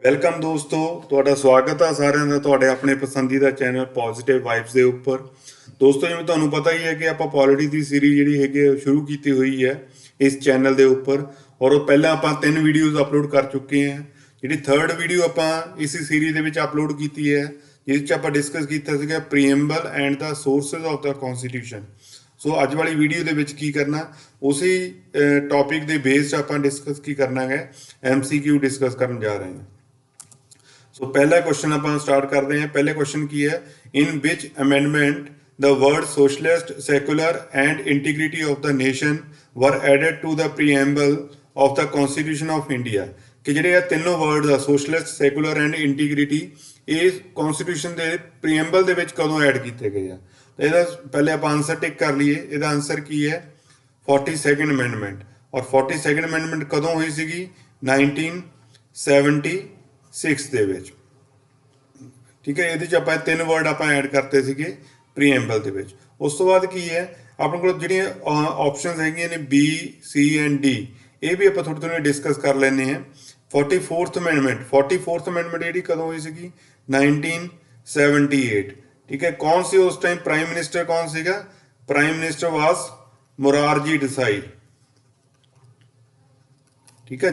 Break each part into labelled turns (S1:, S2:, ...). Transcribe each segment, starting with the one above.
S1: Welcome ਦੋਸਤੋ, ਤੁਹਾਡਾ ਸਵਾਗਤ ਆ ਸਾਰਿਆਂ ਦਾ ਤੁਹਾਡੇ ਆਪਣੇ ਪਸੰਦੀਦਾ ਚੈਨਲ ਪੋਜ਼ਿਟਿਵ ਵਾਈਬਸ ਦੇ ਉੱਪਰ। ਦੋਸਤੋ, ਜਿਵੇਂ ਤੁਹਾਨੂੰ ਪਤਾ ਹੀ ਹੈ ਕਿ ਆਪਾਂ ਪੋਲਿਟੀ ਦੀ ਸੀਰੀਜ਼ ਜਿਹੜੀ ਹੈਗੀ ਆ ਸ਼ੁਰੂ ਕੀਤੀ ਹੋਈ ਹੈ ਇਸ ਚੈਨਲ ਦੇ ਉੱਪਰ, ਔਰ ਉਹ ਪਹਿਲਾਂ ਆਪਾਂ 3 ਵੀਡੀਓਜ਼ ਅਪਲੋਡ ਕਰ ਚੁੱਕੇ ਹਾਂ। ਜਿਹੜੀ 3rd ਵੀਡੀਓ ਆਪਾਂ ਇਸੇ ਸੀਰੀਜ਼ ਦੇ ਵਿੱਚ ਅਪਲੋਡ ਕੀਤੀ ਹੈ, ਜਿਸ 'ਚ ਆਪਾਂ ਡਿਸਕਸ ਕੀਤਾ ਸੀਗਾ ਪ੍ਰੀਐਮਬਲ and the sources of the ਕੌਨਸਟੀਟਿਊਸ਼ਨ। ਸੋ ਅੱਜ ਵਾਲੀ ਵੀਡੀਓ ਦੇ ਵਿੱਚ ਕੀ ਕਰਨਾ, ਉਸੇ ਟੌਪਿਕ ਦੇ ਬੇਸ 'ਚ ਆਪਾਂ ਡਿਸਕਸ ਕੀ ਕਰਨਾ ਹੈ, MCQ ਡਿਸਕਸ ਕਰਨ ਜਾ ਰਹੇ ਹਾਂ। ਸੋ ਪਹਿਲਾ ਕੁਐਸਚਨ ਆਪਾਂ ਸਟਾਰਟ ਕਰਦੇ ਹਾਂ। ਪਹਿਲੇ ਕੁਐਸਚਨ ਕੀ ਹੈ, ਇਨ ਵਿਚ amendment the word socialist, secular and integrity of the nation were added to the preamble of the Constitution of India। ਕਿ ਜਿਹੜੇ ਇਹ ਤਿੰਨੋਂ ਵਰਡਸ ਆ, ਸੋਸ਼ਲਿਸਟ, ਸੈਕੂਲਰ ਐਂਡ ਇੰਟੀਗ੍ਰਿਟੀ, ਇਹ ਕਨਸਟੀਟਿਊਸ਼ਨ ਦੇ ਪ੍ਰੀਐਮਬਲ ਦੇ ਵਿੱਚ ਕਦੋਂ ਐਡ ਕੀਤੇ ਗਏ ਆ? ਤਾਂ ਇਹਦਾ ਪਹਿਲੇ ਆਪਾਂ ਆਨਸਰ ਟਿਕ ਕਰ ਲਈਏ। ਇਹਦਾ ਆਨਸਰ ਕੀ ਹੈ? 42nd amendment. ਔਰ 42nd ਅਮੈਂਡਮੈਂਟ ਕਦੋਂ ਹੋਈ ਸੀਗੀ? 1976 ਦੇ ਵਿੱਚ। ਠੀਕ ਹੈ, ਇਹਦੇ 'ਚ ਆਪਾਂ 3 ਵਰਡ ਆਪਾਂ ਐਡ ਕਰਤੇ ਸੀਗੇ ਪ੍ਰੀਐਮਬਲ ਦੇ ਵਿੱਚ। ਉਸ ਤੋਂ ਬਾਅਦ ਕੀ ਹੈ, ਆਪਣੇ ਕੋਲ ਜਿਹੜੀਆਂ ਆਪਸ਼ਨਸ ਹੈਗੀਆਂ ਨੇ B, C ਐਂਡ D, ਇਹ ਵੀ ਆਪਾਂ ਥੋੜ੍ਹੀ ਥੋੜ੍ਹੀ ਡਿਸਕਸ ਕਰ ਲੈਂਦੇ ਹਾਂ। 44th ਅਮੈਂਡਮੈਂਟ ਜਿਹੜੀ ਕਦੋਂ ਹੋਈ ਸੀਗੀ? 1978। ਠੀਕ ਹੈ, ਕੌਣ ਸੀ ਉਸ ਟਾਈਮ ਪ੍ਰਾਈਮ ਮਿਨਿਸਟਰ? ਕੌਣ ਸੀਗਾ? ਪ੍ਰਾਈਮ ਮਿਨਿਸਟਰ ਵਾਸ ਮੋਰਾਰਜੀ ਦੇਸਾਈ। ਠੀਕ ਹੈ,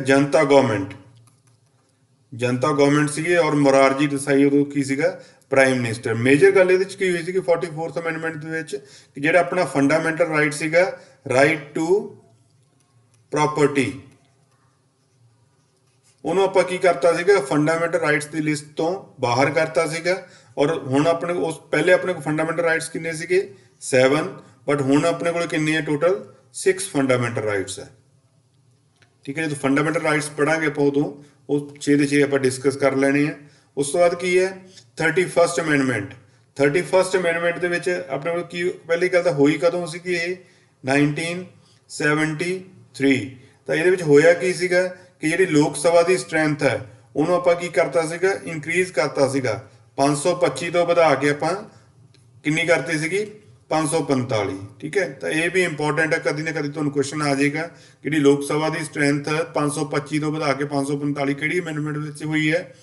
S1: ਜਨਤਾ ਗਵਰਨਮੈਂਟ ਸੀਗੇ ਔਰ ਮੋਰਾਰਜੀ ਦੇਸਾਈ ਉਦੋਂ ਕੀ ਸੀਗਾ? Prime minister. ਮੇਜਰ ਗੱਲ ਇਹਦੇ ਵਿੱਚ ਕੀ ਹੋਈ ਸੀਗੀ 44th ਅਮੈਂਡਮੈਂਟ ਦੇ ਵਿੱਚ, ਕਿ ਜਿਹੜਾ ਆਪਣਾ ਫੰਡਾਮੈਂਟਲ ਰਾਈਟ ਸੀਗਾ, ਰਾਈਟ ਟੂ ਪ੍ਰੋਪਰਟੀ, ਉਹਨੂੰ ਆਪਾਂ ਕੀ ਕਰਤਾ ਸੀਗਾ? ਫੰਡਾਮੈਂਟਲ ਰਾਈਟਸ ਦੀ ਲਿਸਟ ਤੋਂ ਬਾਹਰ ਕਰਤਾ ਸੀਗਾ। ਔਰ ਹੁਣ ਆਪਣੇ ਉਸ ਪਹਿਲੇ ਆਪਣੇ ਕੋਲ ਫੰਡਾਮੈਂਟਲ ਰਾਈਟਸ ਕਿੰਨੇ ਸੀਗੇ? 7, ਬਟ ਹੁਣ ਆਪਣੇ ਕੋਲ ਕਿੰਨੇ ਹੈ ਟੋਟਲ? 6 ਫੰਡਾਮੈਂਟਲ ਰਾਈਟਸ ਹੈ। ਠੀਕ ਹੈ, ਜਦੋਂ ਫੰਡਾਮੈਂਟਲ ਰਾਈਟਸ ਪੜਾਂਗੇ ਆਪਾਂ ਉਦੋਂ ਉਹ 6 ਦੇ 6 ਆਪਾਂ ਡਿਸਕਸ ਕਰ ਲੈਣੇ ਆ। ਉਸ ਤੋਂ ਬਾਅਦ ਕੀ ਹੈ? 31st ਅਮੈਂਡਮੈਂਟ ਦੇ ਵਿੱਚ ਆਪਣੇ ਕੋਲ ਕੀ ਪਹਿਲੀ ਗੱਲ ਤਾਂ ਹੋਈ ਕਦੋਂ ਸੀਗੀ? ਇਹ 1973। ਤਾਂ ਇਹਦੇ ਵਿੱਚ ਹੋਇਆ ਕੀ ਸੀਗਾ ਕਿ ਜਿਹੜੀ ਲੋਕ ਸਭਾ ਦੀ ਸਟਰੈਂਥ ਹੈ ਉਹਨੂੰ ਆਪਾਂ ਕੀ ਕਰਤਾ ਸੀਗਾ? ਇਨਕਰੀਜ਼ ਕਰਤਾ ਸੀਗਾ। 525 ਤੋਂ ਵਧਾ ਕੇ ਆਪਾਂ ਕਿੰਨੀ ਕਰਤੀ ਸੀਗੀ? 545। ਠੀਕ ਹੈ, ਤਾਂ ਇਹ ਵੀ ਇੰਪੋਰਟੈਂਟ ਹੈ, ਕਦੀ ਨਾ ਕਦੀ ਤੁਹਾਨੂੰ ਕੁਐਸਚਨ ਆ ਜਾਏਗਾ ਕਿ ਜਿਹੜੀ ਲੋਕ ਸਭਾ ਦੀ ਸਟਰੈਂਥ 525 ਤੋਂ ਵਧਾ ਕੇ 545 ਕਿਹੜੀ ਅਮੈਂਡਮੈਂਟ ਵਿੱਚ ਹੋਈ ਹੈ?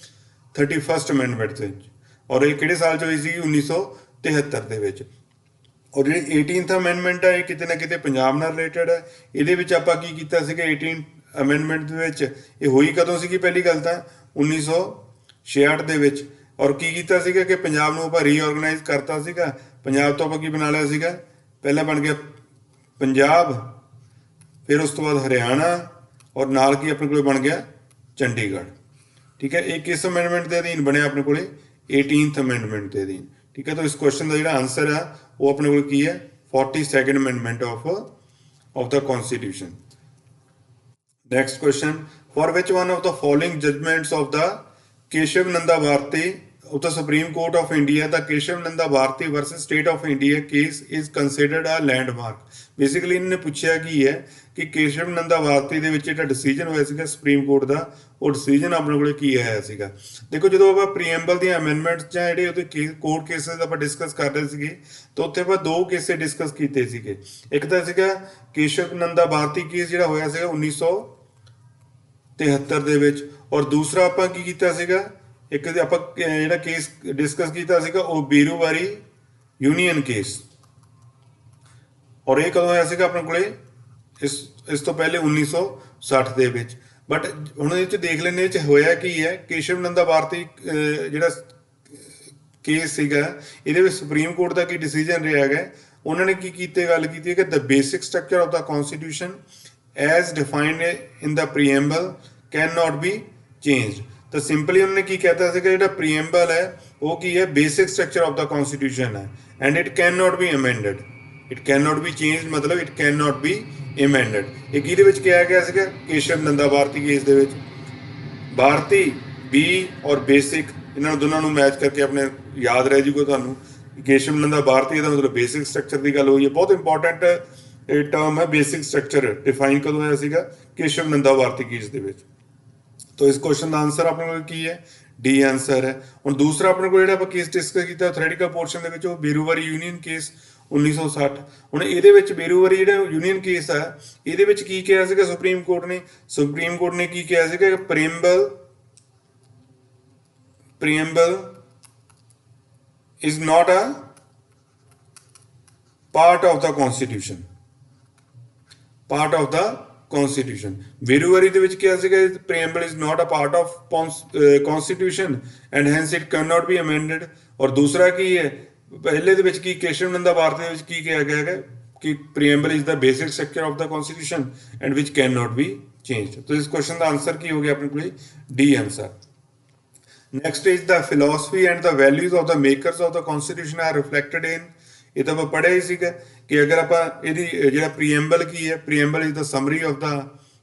S1: 31st ਅਮੈਂਡਮੈਂਟ ਦੇ ਵਿੱਚ। ਔਰ ਇਹ ਕਿਹੜੇ ਸਾਲ 'ਚ ਹੋਈ ਸੀ? 1973 ਦੇ ਵਿੱਚ। ਔਰ ਜਿਹੜੀ 18th ਅਮੈਂਡਮੈਂਟ ਹੈ ਇਹ ਕਿਤੇ ਨਾ ਕਿਤੇ ਪੰਜਾਬ ਨਾਲ ਰਿਲੇਟਡ ਹੈ। ਇਹਦੇ ਵਿੱਚ ਆਪਾਂ ਕੀ ਕੀਤਾ ਸੀਗਾ 18th ਅਮੈਂਡਮੈਂਟ ਦੇ ਵਿੱਚ? ਇਹ ਹੋਈ ਕਦੋਂ ਸੀਗੀ? ਪਹਿਲੀ ਗੱਲ ਤਾਂ 1966 ਦੇ ਵਿੱਚ। ਔਰ ਕੀ ਕੀਤਾ ਸੀਗਾ ਕਿ ਪੰਜਾਬ ਨੂੰ ਆਪਾਂ ਰੀਆਰਗਨਾਈਜ਼ ਕਰਤਾ ਸੀਗਾ। ਪੰਜਾਬ ਤੋਂ ਆਪਾਂ ਕੀ ਬਣਾ ਲਿਆ ਸੀਗਾ? ਪਹਿਲਾਂ ਬਣ ਗਿਆ ਪੰਜਾਬ, ਫਿਰ ਉਸ ਤੋਂ ਬਾਅਦ ਹਰਿਆਣਾ, ਔਰ ਨਾਲ ਕੀ ਆਪਣੇ ਕੋਲ ਬਣ ਗਿਆ ਚੰਡੀਗੜ੍ਹ। ਠੀਕ ਹੈ, ਇਹ ਕਿਸ ਅਮੈਂਡਮੈਂਟ ਦੇ ਅਧੀਨ ਬਣਿਆ? ਆਪਣੇ ਕੋਲੇ 18th ਅਮੈਂਡਮੈਂਟ ਦੇ ਅਧੀਨ। ਠੀਕ ਹੈ, ਤਾਂ ਇਸ ਕੁਐਸਚਨ ਦਾ ਜਿਹੜਾ ਆਨਸਰ ਆ ਉਹ ਆਪਣੇ ਕੋਲ ਕੀ ਹੈ? 42nd amendment of the constitution. Next question, for which one of the following judgements of the Kesavananda Bharati of the Supreme Court of India, the Keshav Nanda Bharati versus State of India case is considered a landmark। Basically ਇਹਨੇ ਪੁੱਛਿਆ ਕੀ ਹੈ ਕਿ ਕੇਸ਼ਵ ਨੰਦਾ ਭਾਰਤੀ ਦੇ ਵਿੱਚ ਜਿਹੜਾ decision ਹੋਇਆ ਸੀਗਾ supreme court ਦਾ, ਉਹ ਡਿਸੀਜਨ ਆਪਣੇ ਕੋਲ ਕੀ ਆਇਆ ਸੀਗਾ? ਦੇਖੋ, ਜਦੋਂ ਆਪਾਂ ਪ੍ਰੀਐਮਬਲ ਦੀਆਂ ਅਮੈਂਡਮੈਂਟਸ ਜਾਂ ਜਿਹੜੇ ਉਹਦੇ ਕੋਰਟ ਕੇਸਿਸ ਆਪਾਂ ਡਿਸਕਸ ਕਰ ਰਹੇ ਸੀਗੇ, ਤਾਂ ਉੱਥੇ ਆਪਾਂ 2 ਕੇਸੇ ਡਿਸਕਸ ਕੀਤੇ ਸੀਗੇ। ਇੱਕ ਤਾਂ ਸੀਗਾ ਕੇਸ਼ਵ ਨੰਦਾ ਭਾਰਤੀ ਕੇਸ ਜਿਹੜਾ ਹੋਇਆ ਸੀਗਾ 1973 ਦੇ ਵਿੱਚ, ਔਰ ਦੂਸਰਾ ਆਪਾਂ ਕੀ ਕੀਤਾ ਸੀਗਾ? ਇੱਕ ਆਪਾਂ ਜਿਹੜਾ ਕੇਸ ਡਿਸਕਸ ਕੀਤਾ ਸੀਗਾ ਉਹ ਬੇਰੂਵਾਰੀ ਯੂਨੀਅਨ ਕੇਸ। ਔਰ ਇਹ ਕਦੋਂ ਹੋਇਆ ਸੀਗਾ ਆਪਣੇ ਕੋਲੇ? ਇਸ ਤੋਂ ਪਹਿਲੇ 1960 ਦੇ ਵਿੱਚ। ਬਟ ਹੁਣ ਇਹ 'ਚ ਦੇਖ ਲੈਂਦੇ ਇਹ 'ਚ ਹੋਇਆ ਕੀ ਹੈ। ਕੇਸ਼ਵ ਨੰਦਾ ਭਾਰਤੀ ਜਿਹੜਾ ਕੇਸ ਸੀਗਾ, ਇਹਦੇ ਵਿੱਚ ਸੁਪਰੀਮ ਕੋਰਟ ਦਾ ਕੀ ਡਿਸੀਜਨ ਰਿਹਾ ਹੈਗਾ? ਉਹਨਾਂ ਨੇ ਕੀ ਕੀਤੇ ਗੱਲ ਕੀਤੀ ਹੈ ਕਿ the basic structure of the constitution as defined in the preamble can not be changed. ਤਾਂ ਸਿੰਪਲੀ ਉਹਨਾਂ ਨੇ ਕੀ ਕਹਿਤਾ ਸੀਗਾ, ਜਿਹੜਾ ਪ੍ਰੀਐਮਬਲ ਹੈ ਉਹ ਕੀ ਹੈ? Basic structure of the constitution ਹੈ, and it can not be amended, it can not be changed, ਮਤਲਬ it can not be amended. ਇਹ ਕਿਹਦੇ ਵਿੱਚ ਕਿਹਾ ਗਿਆ ਸੀਗਾ? ਕੇਸ਼ਵ ਨੰਦਾ ਭਾਰਤੀ ਕੇਸ ਦੇ ਵਿੱਚ। ਭਾਰਤੀ B ਔਰ ਬੇਸਿਕ, ਇਹਨਾਂ ਨੂੰ ਦੋਨਾਂ ਨੂੰ ਮੈਚ ਕਰਕੇ ਆਪਣੇ ਯਾਦ ਰਹਿ ਜੂਗਾ ਤੁਹਾਨੂੰ। ਕੇਸ਼ਵ ਨੰਦਾ ਭਾਰਤੀ ਇਹਦਾ ਮਤਲਬ ਬੇਸਿਕ ਸਟਰਕਚਰ ਦੀ ਗੱਲ ਹੋਈ ਹੈ। ਬਹੁਤ ਇੰਪੋਰਟੈਂਟ ਟਰਮ ਹੈ ਬੇਸਿਕ ਸਟਰਕਚਰ। ਡਿਫਾਈਨ ਕਦੋਂ ਹੋਇਆ ਸੀਗਾ? ਕੇਸ਼ਵ ਨੰਦਾ ਭਾਰਤੀ ਕੇਸ ਦੇ ਵਿੱਚ। तो इस क्वेश्चन का आंसर अपने को की है? डी आंसर है। और दूसरा अपने को जो केस डिस्कस किया थ्योरेटिकल पोर्शन के बेरूवारी यूनियन केस 1960। ਹੁਣ ਇਹਦੇ ਵਿੱਚ ਬੇਰੂਵਾਰੀ ਜਿਹੜਾ ਯੂਨੀਅਨ ਕੇਸ ਆ, ਇਹਦੇ ਵਿੱਚ ਕੀ ਕਿਹਾ ਸੀਗਾ ਸੁਪਰੀਮ ਕੋਰਟ ਨੇ? ਸੁਪਰੀਮ ਕੋਰਟ ਨੇ ਕੀ ਕਿਹਾ ਸੀਗਾ? ਪ੍ਰੀਐਮਬਲ preamble is not a part of the constitution. Part of the constitution. Viruvari ਦੇ ਵਿੱਚ ਕਿਹਾ ਸੀਗਾ preamble is not a part of constitution and hence it cannot be amended. ਔਰ ਦੂਸਰਾ ਕੀ ਹੈ, ਪਹਿਲੇ ਦੇ ਵਿੱਚ ਕੀ ਕੇਸ਼ਵਨੰਦਾ ਭਾਰਤ ਦੇ ਵਿੱਚ ਕੀ ਕਿਹਾ ਗਿਆ ਹੈ ਕਿ preamble is the basic structure of the constitution and which cannot be changed. तो इस क्वेश्चन का आंसर की हो गया अपने को D answer. Next is the philosophy and the values of the makers of the constitution are reflected in. ਇਹ ਤਾਂ ਆਪਾਂ ਪੜ੍ਹਿਆ ਹੀ ਸੀਗਾ ਕਿ ਅਗਰ ਆਪਾਂ ਇਹਦੀ ਜਿਹੜਾ ਪ੍ਰੀਐਂਬਲ ਕੀ ਹੈ, preamble is the summary of the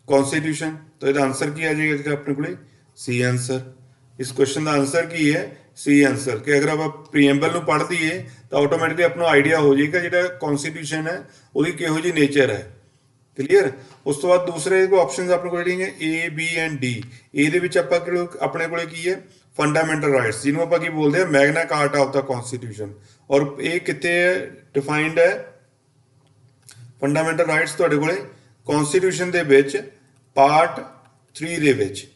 S1: constitution, ਤਾਂ ਇਹਦਾ ਆਨਸਰ ਕੀ ਆ ਜਾਏਗਾ ਆਪਣੇ ਕੋਲੇ ਸੀ ਆਨਸਰ. ਇਸ ਕੁਐਸਚਨ ਦਾ ਆਨਸਰ ਕੀ ਹੈ ਸੀ ਆਨਸਰ. ਕਿ ਅਗਰ ਆਪਾਂ ਪ੍ਰੀਐਂਬਲ ਨੂੰ ਪੜ੍ਹ ਦਈਏ ਤਾਂ ਆਟੋਮੈਟਿਕਲੀ ਆਪਾਂ ਨੂੰ ਆਈਡੀਆ ਹੋ ਜਾਏਗਾ ਜਿਹੜਾ ਕਨਸਟੀਟਿਊਸ਼ਨ ਹੈ ਉਹਦੀ ਕਿਹੋ ਜਿਹੀ ਨੇਚਰ ਹੈ. ਕਲੀਅਰ. ਉਸ ਤੋਂ ਬਾਅਦ ਦੂਸਰੇ ਆਪਸ਼ਨਸ ਆਪਣੇ ਕੋਲ ਜਿਹੜੀਆਂ ਏ ਬੀ ਐਂਡ ਡੀ. ਇਹਦੇ ਵਿੱਚ ਆਪਾਂ ਆਪਣੇ ਕੋਲੇ ਕੀ ਹੈ ਫੰਡਾਮੈਂਟਲ ਰਾਈਟਸ, ਜਿਹਨੂੰ ਆਪਾਂ ਕੀ ਬੋਲਦੇ ਆ ਮੈਗਨਾ ਕਾਰਟਾ ਆਫ ਦਾ ਕਨਸਟੀਟਿਊਸ਼ਨ. ਔਰ ਇਹ ਕਿੱਥੇ ਡਿਫਾਈਨਡ ਹੈ ਫੰਡਾਮੈਂਟਲ ਰਾਈਟਸ ਤੁਹਾਡੇ ਕੋਲੇ ਕਨਸਟੀਟਿਊਸ਼ਨ ਦੇ ਵਿੱਚ ਪਾਰਟ 3 ਦੇ ਵਿੱਚ.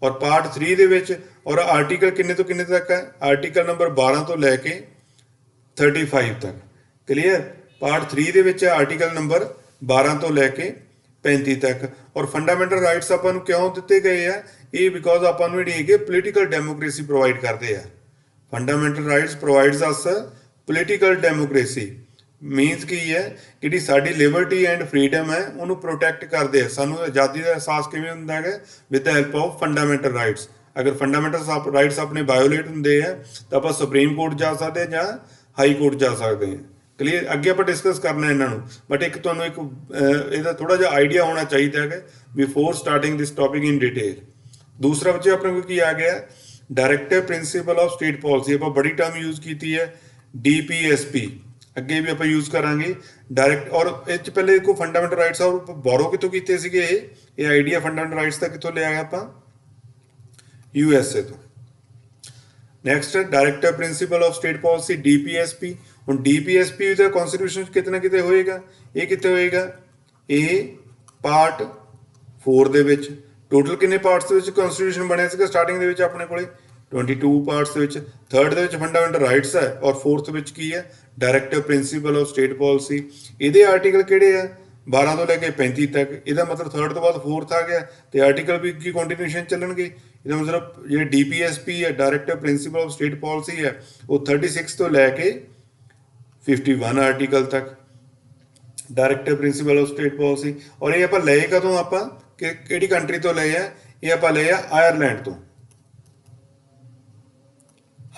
S1: ਔਰ ਪਾਰਟ 3 ਦੇ ਵਿੱਚ ਔਰ ਆਰਟੀਕਲ ਕਿੰਨੇ ਤੋਂ ਕਿੰਨੇ ਤੱਕ ਹੈ, ਆਰਟੀਕਲ ਨੰਬਰ 12 ਤੋਂ ਲੈ ਕੇ 35 ਤੱਕ. ਕਲੀਅਰ. ਪਾਰਟ 3 ਦੇ ਵਿੱਚ ਆਰਟੀਕਲ ਨੰਬਰ 12 ਤੋਂ ਲੈ ਕੇ 35 ਤੱਕ. ਔਰ ਫੰਡਾਮੈਂਟਲ ਰਾਈਟਸ ਆਪਾਂ ਨੂੰ ਕਿਉਂ ਦਿੱਤੇ ਗਏ ਆ, ਇਹ ਬਿਕੋਜ਼ ਆਪਾਂ ਨੂੰ ਜਿਹੜੀ ਹੈਗੀ ਪੋਲੀਟੀਕਲ ਡੈਮੋਕ੍ਰੇਸੀ ਪ੍ਰੋਵਾਈਡ ਕਰਦੇ ਆ. ਫੰਡਾਮੈਂਟਲ ਰਾਈਟਸ ਪ੍ਰੋਵਾਈਡਸ ਅਸ ਪੋਲੀਟੀਕਲ ਡੈਮੋਕ੍ਰੇਸੀ. ਮੀਨਸ ਕੀ ਹੈ ਕਿ ਜਿਹੜੀ ਸਾਡੀ ਲਿਬਰਟੀ ਐਂਡ ਫਰੀडम ਹੈ ਉਹਨੂੰ ਪ੍ਰੋਟੈਕਟ ਕਰਦੇ ਆ. ਸਾਨੂੰ ਆਜ਼ਾਦੀ ਦਾ ਅਹਿਸਾਸ ਕਿਵੇਂ ਹੁੰਦਾ ਹੈਗਾ with the help of fundamental rights. ਅਗਰ ਫੰਡਾਮੈਂਟਲ ਰਾਈਟਸ ਆਪਣੇ ਵਾਇਓਲੇਟ ਹੁੰਦੇ ਆ ਤਾਂ ਆਪਾਂ ਸੁਪਰੀਮ ਕੋਰਟ ਜਾ ਸਕਦੇ ਹਾਂ ਜਾਂ ਹਾਈ ਕੋਰਟ ਜਾ ਸਕਦੇ ਹਾਂ. ਕਲੀਅਰ. ਅੱਗੇ ਆਪਾਂ ਡਿਸਕਸ ਕਰਨਾ ਇਹਨਾਂ ਨੂੰ, ਬਟ ਇੱਕ ਤੁਹਾਨੂੰ ਇੱਕ ਇਹਦਾ ਥੋੜਾ ਜਿਹਾ ਆਈਡੀਆ ਹੋਣਾ ਚਾਹੀਦਾ ਹੈਗਾ ਬਿਫੋਰ ਸਟਾਰਟਿੰਗ ਦਿਸ ਟੌਪਿਕ ਇਨ ਡਿਟੇਲ. ਦੂਸਰਾ ਬੱਚੇ ਆਪਣੇ ਕੋਲ ਕੀ ਆ ਗਿਆ directive principal of state policy. ਆਪਾਂ ਬੜੀ ਟਰਮ ਯੂਜ਼ ਕੀਤੀ ਹੈ DPSP, ਅੱਗੇ ਵੀ ਆਪਾਂ ਯੂਜ਼ ਕਰਾਂਗੇ ਡਾਇਰੈਕਟ. ਔਰ ਇਹ 'ਚ ਪਹਿਲੇ ਕੋਈ ਫੰਡਾਮੈਂਟਲ ਰਾਈਟਸ ਔਰ ਬੋਰੋ ਕਿੱਥੋਂ ਕੀਤੇ ਸੀਗੇ ਇਹ ਆਈਡੀਆ ਫੰਡਾਮੈਂਟਲ ਰਾਈਟਸ ਦਾ ਕਿੱਥੋਂ ਲਿਆ ਆਪਾਂ USA ਤੋਂ. Next directive principal of state policy DPSP. ਹੁਣ DPSP ਦਾ ਕਨਸਟੀਟਿਊਸ਼ਨ ਕਿਤੇ ਨਾ ਕਿਤੇ ਹੋਏਗਾ. ਇਹ ਕਿੱਥੇ ਹੋਏਗਾ, ਇਹ ਪਾਰਟ 4 ਦੇ ਵਿੱਚ. ਟੋਟਲ ਕਿੰਨੇ ਪਾਰਟਸ ਦੇ ਵਿੱਚ ਕਨਸਟੀਟਿਊਸ਼ਨ ਬਣਿਆ ਸੀਗਾ ਸਟਾਰਟਿੰਗ ਦੇ ਵਿੱਚ ਆਪਣੇ ਕੋਲੇ 22 ਪਾਰਟਸ ਦੇ ਵਿੱਚ. ਥਰਡ ਦੇ ਵਿੱਚ ਫੰਡਾਮੈਂਟਲ ਰਾਈਟਸ ਹੈ ਔਰ ਫੋਰਥ ਵਿੱਚ ਕੀ ਹੈ directive principal of state policy. ਇਹਦੇ ਆਰਟੀਕਲ ਕਿਹੜੇ ਆ 12 ਤੋਂ ਲੈ ਕੇ 35 ਤੱਕ. ਇਹਦਾ ਮਤਲਬ ਥਰਡ ਤੋਂ ਬਾਅਦ ਫੋਰਥ ਆ ਗਿਆ ਤੇ ਆਰਟੀਕਲ ਵੀ ਕੀ ਕੰਟੀਨਿਊਸ਼ਨ ਚੱਲਣਗੇ. ਇਹਦਾ ਮਤਲਬ ਜਿਹੜੇ DPSP ਹੈ directive principal of state policy ਹੈ ਉਹ 36 ਤੋਂ ਲੈ ਕੇ 51 ਆਰਟੀਕਲ ਤੱਕ directive principal of state policy. ਔਰ ਇਹ ਆਪਾਂ ਲਏ ਕਦੋਂ, ਆਪਾਂ ਕਿਹੜੀ ਕੰਟਰੀ ਤੋਂ ਲਏ ਆ, ਇਹ ਆਪਾਂ ਲਏ ਆ ਆਇਰਲੈਂਡ ਤੋਂ.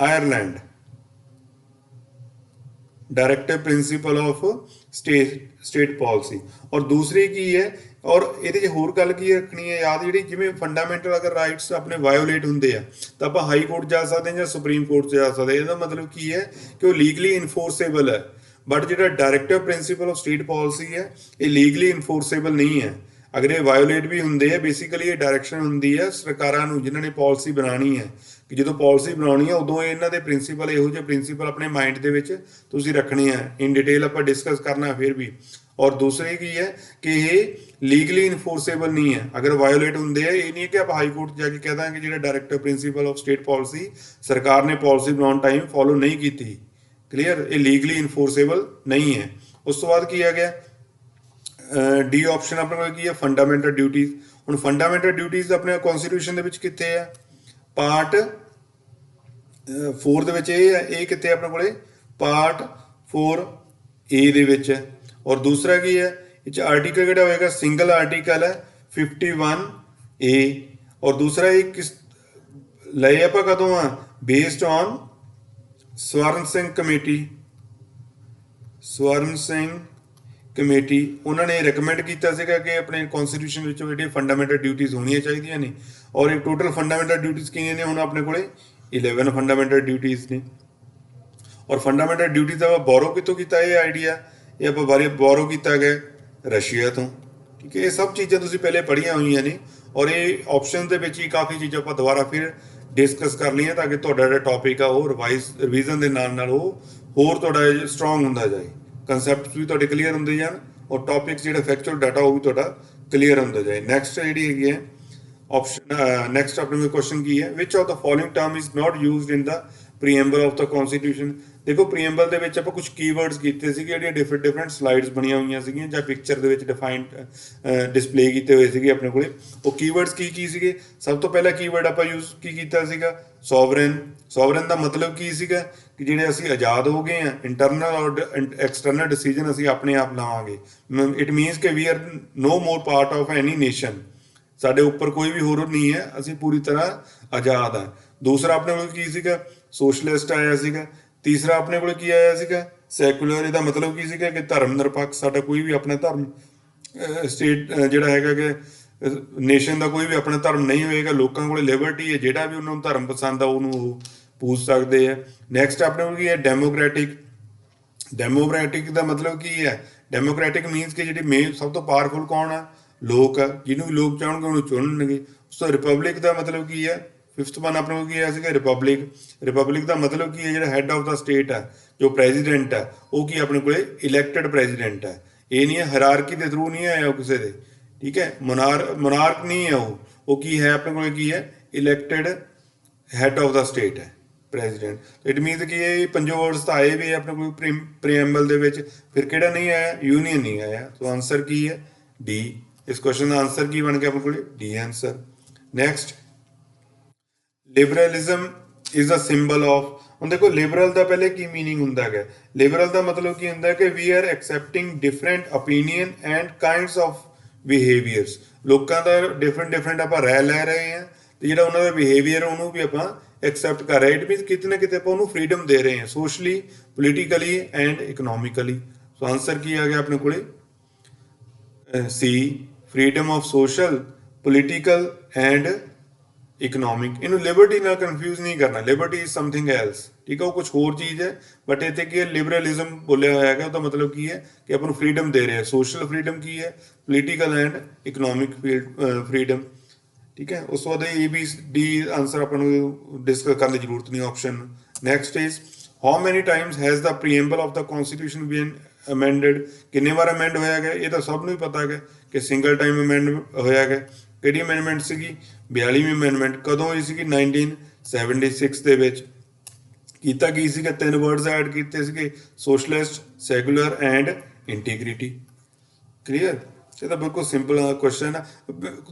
S1: Ireland directive principal of state policy. ਔਰ ਦੂਸਰੀ ਕੀ ਹੈ, ਔਰ ਇਹਦੇ 'ਚ ਹੋਰ ਗੱਲ ਕੀ ਰੱਖਣੀ ਹੈ ਯਾਦ, ਜਿਹੜੀ ਜਿਵੇਂ ਫੰਡਾਮੈਂਟਲ ਅਗਰ ਰਾਈਟਸ ਆਪਣੇ ਵਾਇਓਲੇਟ ਹੁੰਦੇ ਆ ਤਾਂ ਆਪਾਂ ਹਾਈ ਕੋਰਟ ਜਾ ਸਕਦੇ ਹਾਂ ਜਾਂ ਸੁਪਰੀਮ ਕੋਰਟ 'ਚ ਜਾ ਸਕਦੇ. ਇਹਦਾ ਮਤਲਬ ਕੀ ਹੈ ਕਿ ਉਹ ਲੀਗਲੀ ਇਨਫੋਰਸੇਬਲ ਹੈ. ਬਟ ਜਿਹੜਾ directive principal of state policy ਹੈ ਇਹ ਲੀਗਲੀ ਇਨਫੋਰਸੇਬਲ ਨਹੀਂ ਹੈ. ਅਗਰ ਇਹ ਵਾਇਓਲੇਟ ਵੀ ਹੁੰਦੇ ਆ ਬੇਸਿਕਲੀ ਇਹ ਡਾਇਰੈਕਸ਼ਨ ਹੁੰਦੀ ਹੈ ਸਰਕਾਰਾਂ ਨੂੰ ਜਿਨ੍ਹਾਂ ਨੇ ਪਾਲਿਸੀ ਬਣਾਉਣੀ ਹੈ ਕਿ ਜਦੋਂ ਪਾਲਿਸੀ ਬਣਾਉਣੀ ਹੈ ਉਦੋਂ ਇਹਨਾਂ ਦੇ ਪ੍ਰਿੰਸੀਪਲ ਇਹੋ ਜਿਹੇ ਪ੍ਰਿੰਸੀਪਲ ਆਪਣੇ ਮਾਈਂਡ ਦੇ ਵਿੱਚ ਤੁਸੀਂ ਰੱਖਣੇ ਆ. ਇਨ ਡਿਟੇਲ ਆਪਾਂ ਡਿਸਕਸ ਕਰਨਾ ਫਿਰ ਵੀ. ਔਰ ਦੂਸਰੀ ਕੀ ਹੈ ਕਿ ਇਹ ਲੀਗਲੀ ਇਨਫੋਰਸੇਬਲ ਨਹੀਂ ਹੈ. ਅਗਰ ਵਾਇਓਲੇਟ ਹੁੰਦੇ ਆ ਇਹ ਨਹੀਂ ਕਿ ਆਪਾਂ ਹਾਈ ਕੋਰਟ ਜਾ ਕੇ ਕਹਿ ਦਾਂਗੇ ਜਿਹੜਾ directive principal of state policy ਸਰਕਾਰ ਨੇ ਪਾਲਿਸੀ ਬਣਾਉਣ ਟਾਈਮ ਫੋਲੋ ਨਹੀਂ ਕੀਤੀ. ਕਲੀਅਰ. ਇਹ ਲੀਗਲੀ ਇਨਫੋਰਸੇਬਲ ਨਹੀਂ ਹੈ. ਉਸ ਤੋਂ ਬਾਅਦ ਕੀ ਆ ਗਿਆ ਡੀ ਆਪਸ਼ਨ ਆਪਣੇ ਕੋਲ ਕੀ ਹੈ ਫੰਡਾਮੈਂਟਲ ਡਿਊਟੀਜ਼. ਹੁਣ ਫੰਡਾਮੈਂਟਲ ਡਿਊਟੀਜ਼ ਆਪਣੇ ਕਨਸਟੀਟਿਊਸ਼ਨ ਦੇ ਵਿੱਚ ਕਿੱਥੇ ਆ ਪਾਰਟ 4 ਦੇ ਵਿੱਚ ਇਹ ਹੈ. ਇਹ ਕਿੱਥੇ ਆਪਣੇ ਕੋਲੇ ਪਾਰਟ 4A ਦੇ ਵਿੱਚ ਹੈ. ਔਰ ਦੂਸਰਾ ਕੀ ਹੈ ਇਹ 'ਚ ਆਰਟੀਕਲ ਕਿਹੜਾ ਹੋਏਗਾ ਸਿੰਗਲ ਆਰਟੀਕਲ ਹੈ 51A. ਔਰ ਦੂਸਰਾ ਇਹ ਕਿਸ ਲਏ ਆਪਾਂ ਕਦੋਂ ਆ based on Swaran Singh committee. Swaran Singh committee ਉਹਨਾਂ ਨੇ ਰეკਮੈਂਡ ਕੀਤਾ ਸੀਗਾ ਕਿ ਆਪਣੇ ਕਨਸਟੀਟਿਊਸ਼ਨ ਵਿੱਚ ਜਿਹੜੀਆਂ ਫੰਡਾਮੈਂਟਲ ਡਿਊਟੀਜ਼ ਹੋਣੀਆਂ ਚਾਹੀਦੀਆਂ ਨੇ. ਔਰ ਇਹ ਟੋਟਲ ਫੰਡਾਮੈਂਟਲ ਡਿਊਟੀਜ਼ ਕਿੰਨੀਆਂ ਨੇ ਹੁਣ ਆਪਣੇ ਕੋਲੇ 11 ਫੰਡਾਮੈਂਟਲ ਡਿਊਟੀਜ਼ ਨੇ. ਔਰ ਫੰਡਾਮੈਂਟਲ ਡਿਊਟੀਜ਼ ਦਾ ਬੋਰੋ ਕਿੱਥੋਂ ਕੀਤਾ ਇਹ ਆਈਡੀਆ, ਇਹ ਆਪਾਂ ਬਾਰੇ ਬੋਰੋ ਕੀਤਾ ਗਿਆ ਰਸ਼ੀਆ ਤੋਂ. ਠੀਕ ਹੈ. ਇਹ ਸਭ ਚੀਜ਼ਾਂ ਤੁਸੀਂ ਪਹਿਲੇ ਪੜ੍ਹੀਆਂ ਹੋਈਆਂ ਨੇ ਔਰ ਇਹ ਆਪਸ਼ਨ ਦੇ ਵਿੱਚ ਹੀ ਕਾਫੀ ਚੀਜ਼ਾਂ ਆਪਾਂ ਦੁਬਾਰਾ ਫਿਰ ਡਿਸਕਸ ਕਰ ਲਈਆਂ ਤਾਂ ਕਿ ਤੁਹਾਡਾ ਜਿਹੜਾ ਟੌਪਿਕ ਆ ਉਹ ਰਿਵੀਜ਼ਨ ਦੇ ਨਾਲ ਨਾਲ ਉਹ ਹੋਰ ਤੁਹਾਡਾ ਸਟਰੋਂਗ ਹੁੰਦਾ ਜਾਏ. ਕਨਸੈਪਟਸ ਵੀ ਤੁਹਾਡੇ ਕਲੀਅਰ ਹੁੰਦੇ ਜਾਣ ਔਰ ਟੌਪਿਕਸ ਜਿਹੜਾ ਫੈਕਚੁਅਲ ਡਾਟਾ ਉਹ ਵੀ ਤੁਹਾਡਾ ਕਲੀਅਰ ਹੁੰਦਾ ਜਾਏ. ਨੈਕਸਟ ਜਿਹੜੀ ਹੈਗੀ ਹੈ ऑप्शन नेक्स्ट अपने में क्वेश्चन की है which of the following term is not used in the preamble of the constitution. ਦੇਖੋ ਪ੍ਰੀਐਂਬਲ ਦੇ ਵਿੱਚ ਆਪਾਂ ਕੁਝ ਕੀਵਰਡਸ ਕੀਤੇ ਸੀ ਜਿਹੜੀਆਂ ਡਿਫਰੈਂਟ ਸਲਾਈਡਸ ਬਣੀਆਂ ਹੋਈਆਂ ਸੀਗੀਆਂ ਜਾਂ ਪਿਕਚਰ ਦੇ ਵਿੱਚ ਡਿਫਾਈਨਡ ਡਿਸਪਲੇ ਕੀਤੇ ਹੋਏ ਸੀਗੇ ਆਪਣੇ ਕੋਲੇ। ਉਹ ਕੀਵਰਡਸ ਕੀ ਸੀਗੇ? ਸਭ ਤੋਂ ਪਹਿਲਾ ਕੀਵਰਡ ਆਪਾਂ ਯੂਜ਼ ਕੀ ਕੀਤਾ ਸੀਗਾ? ਸੋਵਰਨ। ਸੋਵਰਨ ਦਾ ਮਤਲਬ ਕੀ ਸੀਗਾ ਕਿ ਜਿਹੜੇ ਅਸੀਂ ਆਜ਼ਾਦ ਹੋ ਗਏ ਆ, ਇੰਟਰਨਲ ਔਰ ਐਕਸਟਰਨਲ ਡਿਸੀਜਨ ਅਸੀਂ ਆਪਣੇ ਆਪ ਲਵਾਂਗੇ। ਇਟ ਮੀਨਸ ਕਿ we are no more part of any nation, ਸਾਡੇ ਉੱਪਰ ਕੋਈ ਵੀ ਹੋਰ ਨਹੀਂ ਹੈ, ਅਸੀਂ ਪੂਰੀ ਤਰ੍ਹਾਂ ਆਜ਼ਾਦ ਆ। ਦੂਸਰਾ ਆਪਣੇ ਕੋਲ ਕੀ ਸੀਗਾ? ਸੋਸ਼ਲਿਸਟ ਆਇਆ ਸੀਗਾ। ਤੀਸਰਾ ਆਪਣੇ ਕੋਲ ਕੀ ਆਇਆ ਸੀਗਾ? ਸੈਕੂਲਰ। ਇਹਦਾ ਮਤਲਬ ਕੀ ਸੀਗਾ ਕਿ ਧਰਮ ਨਿਰਪੱਖ, ਸਾਡਾ ਕੋਈ ਵੀ ਆਪਣਾ ਧਰਮ ਸਟੇਟ ਜਿਹੜਾ ਹੈਗਾ ਕਿ ਨੇਸ਼ਨ ਦਾ ਕੋਈ ਵੀ ਆਪਣਾ ਧਰਮ ਨਹੀਂ ਹੋਏਗਾ। ਲੋਕਾਂ ਕੋਲ ਲਿਬਰਟੀ ਹੈ, ਜਿਹੜਾ ਵੀ ਉਹਨਾਂ ਨੂੰ ਧਰਮ ਪਸੰਦ ਆ ਉਹਨੂੰ ਉਹ ਪੂਜ ਸਕਦੇ ਆ। ਨੈਕਸਟ ਆਪਣੇ ਕੋਲ ਕੀ ਹੈ? ਡੈਮੋਕ੍ਰੈਟਿਕ। ਡੈਮੋਕ੍ਰੈਟਿਕ ਦਾ ਮਤਲਬ ਕੀ ਹੈ? ਡੈਮੋਕ੍ਰੈਟਿਕ ਮੀਨਸ ਕਿ ਜਿਹੜੀ ਮੇਨ ਸਭ ਤੋਂ ਪਾਵਰਫੁਲ ਕੌਣ ਆ? ਲੋਕ ਆ, ਜਿਹਨੂੰ ਵੀ ਲੋਕ ਚਾਹਣਗੇ ਉਹਨੂੰ ਚੁਣਨਗੇ। ਉਸ ਤੋਂ ਰਿਪਬਲਿਕ ਦਾ ਮਤਲਬ ਕੀ ਹੈ? ਫਿਫਥ ਵਨ ਆਪਣੇ ਕੋਲ ਕੀ ਆਇਆ ਸੀਗਾ? ਰਿਪਬਲਿਕ। ਰਿਪਬਲਿਕ ਦਾ ਮਤਲਬ ਕੀ ਹੈ? ਜਿਹੜਾ ਹੈਡ ਆਫ ਦਾ ਸਟੇਟ ਹੈ, ਜੋ ਪ੍ਰੈਜ਼ੀਡੈਂਟ ਹੈ, ਉਹ ਕੀ ਆਪਣੇ ਕੋਲੇ ਇਲੈਕਟਡ ਪ੍ਰੈਜ਼ੀਡੈਂਟ ਹੈ। ਇਹ ਨਹੀਂ ਹੈ ਹਾਇਰਾਰਕੀ ਦੇ ਥਰੂ ਨਹੀਂ ਆਇਆ ਉਹ ਕਿਸੇ ਦੇ, ਠੀਕ ਹੈ। ਮੋਨਾਰਕ ਨਹੀਂ ਹੈ ਉਹ ਕੀ ਹੈ ਆਪਣੇ ਕੋਲੇ? ਕੀ ਹੈ? Elected head of the state ਹੈ ਪ੍ਰੈਜ਼ੀਡੈਂਟ। ਇਟ ਮੀਨਸ ਕਿ ਇਹ ਪੰਜੋ ਵਰਡਸ ਤਾਂ ਆਏ ਵੀ ਆਪਣੇ ਕੋਲ ਪ੍ਰੀਐਂਬਲ ਦੇ ਵਿੱਚ। ਫਿਰ ਕਿਹੜਾ ਨਹੀਂ ਆਇਆ? ਯੂਨੀਅਨ ਨਹੀਂ ਆਇਆ। ਸੋ ਆਨਸਰ ਕੀ ਹੈ? ਡੀ। ਇਸ ਕੁਐਸਚਨ ਦਾ ਆਨਸਰ ਕੀ ਬਣ ਗਿਆ ਆਪਣੇ ਕੋਲੇ? D answer. Next, liberalism is a symbol of. ਹੁਣ ਦੇਖੋ ਲਿਬਰਲ ਦਾ ਪਹਿਲੇ ਕੀ ਮੀਨਿੰਗ ਹੁੰਦਾ ਹੈ? ਲਿਬਰਲ ਦਾ ਮਤਲਬ ਕੀ ਹੁੰਦਾ ਹੈ ਕਿ we are accepting different opinion and kinds of behaviours. ਲੋਕਾਂ ਦਾ ਡਿਫਰੈਂਟ ਆਪਾਂ ਰਹਿ ਲੈ ਰਹੇ ਹਾਂ ਤੇ ਜਿਹੜਾ ਉਹਨਾਂ ਦਾ ਬਿਹੇਵੀਅਰ ਉਹਨੂੰ ਵੀ ਆਪਾਂ ਐਕਸੈਪਟ ਕਰ ਰਹੇ। ਇਟ ਮੀਨਸ ਕਿਤੇ ਨਾ ਕਿਤੇ ਆਪਾਂ ਉਹਨੂੰ ਫਰੀडम ਦੇ ਰਹੇ ਹਾਂ, socially, politically and economically. So answer ਕੀ ਆ ਗਿਆ ਆਪਣੇ ਕੋਲੇ? C, freedom of social, political and economic. ਇਹਨੂੰ ਲਿਬਰਟੀ ਨਾਲ ਕਨਫਿਊਜ਼ ਨਹੀਂ ਕਰਨਾ। ਲਿਬਰਟੀ ਇਜ਼ ਸਮਥਿੰਗ ਐਲਸ, ਠੀਕ ਹੈ, ਉਹ ਕੁਝ ਹੋਰ ਚੀਜ਼ ਹੈ। ਬਟ ਇੱਥੇ ਕੀ ਹੈ? ਲਿਬਰਲਿਜ਼ਮ ਬੋਲਿਆ ਹੋਇਆ ਹੈਗਾ, ਉਹਦਾ ਮਤਲਬ ਕੀ ਹੈ ਕਿ ਆਪਾਂ ਨੂੰ ਫਰੀडम ਦੇ ਰਹੇ ਆ। ਸੋਸ਼ਲ ਫਰੀडम ਕੀ ਹੈ? ਪੋਲੀਟੀਕਲ ਐਂਡ ਇਕਨੋਮਿਕ ਫਰੀडम, ਠੀਕ ਹੈ। ਉਸ ਤੋਂ ਬਾਅਦ ਏ ਬੀ ਡੀ ਆਨਸਰ ਆਪਾਂ ਨੂੰ ਡਿਸਕਸ ਕਰਨ ਦੀ ਜ਼ਰੂਰਤ ਨਹੀਂ option. Next is how many times has the preamble of the constitution been amended. ਕਿੰਨੇ ਵਾਰ ਅਮੈਂਡ ਹੋਇਆ ਗਿਆ? ਇਹ ਤਾਂ ਸਭ ਨੂੰ ਹੀ ਪਤਾ ਹੈ ਕਿ ਸਿੰਗਲ ਟਾਈਮ ਅਮੈਂਡ ਹੋਇਆ ਗਿਆ। ਕਿਹੜੀ ਅਮੈਂਡਮੈਂਟ ਸੀਗੀ? 42ਵੀਂ ਅਮੈਂਡਮੈਂਟ। ਕਦੋਂ ਹੋਈ ਸੀਗੀ? 1976 ਦੇ ਵਿੱਚ। ਕੀਤਾ ਕੀ ਸੀਗਾ? 3 ਵਰਡਸ ਐਡ ਕੀਤੇ ਸੀਗੇ, socialist, secular and integrity. Clear? ਇਹ ਤਾਂ ਬਿਲਕੁਲ ਸਿੰਪਲ ਕੁਐਸਚਨ ਆ।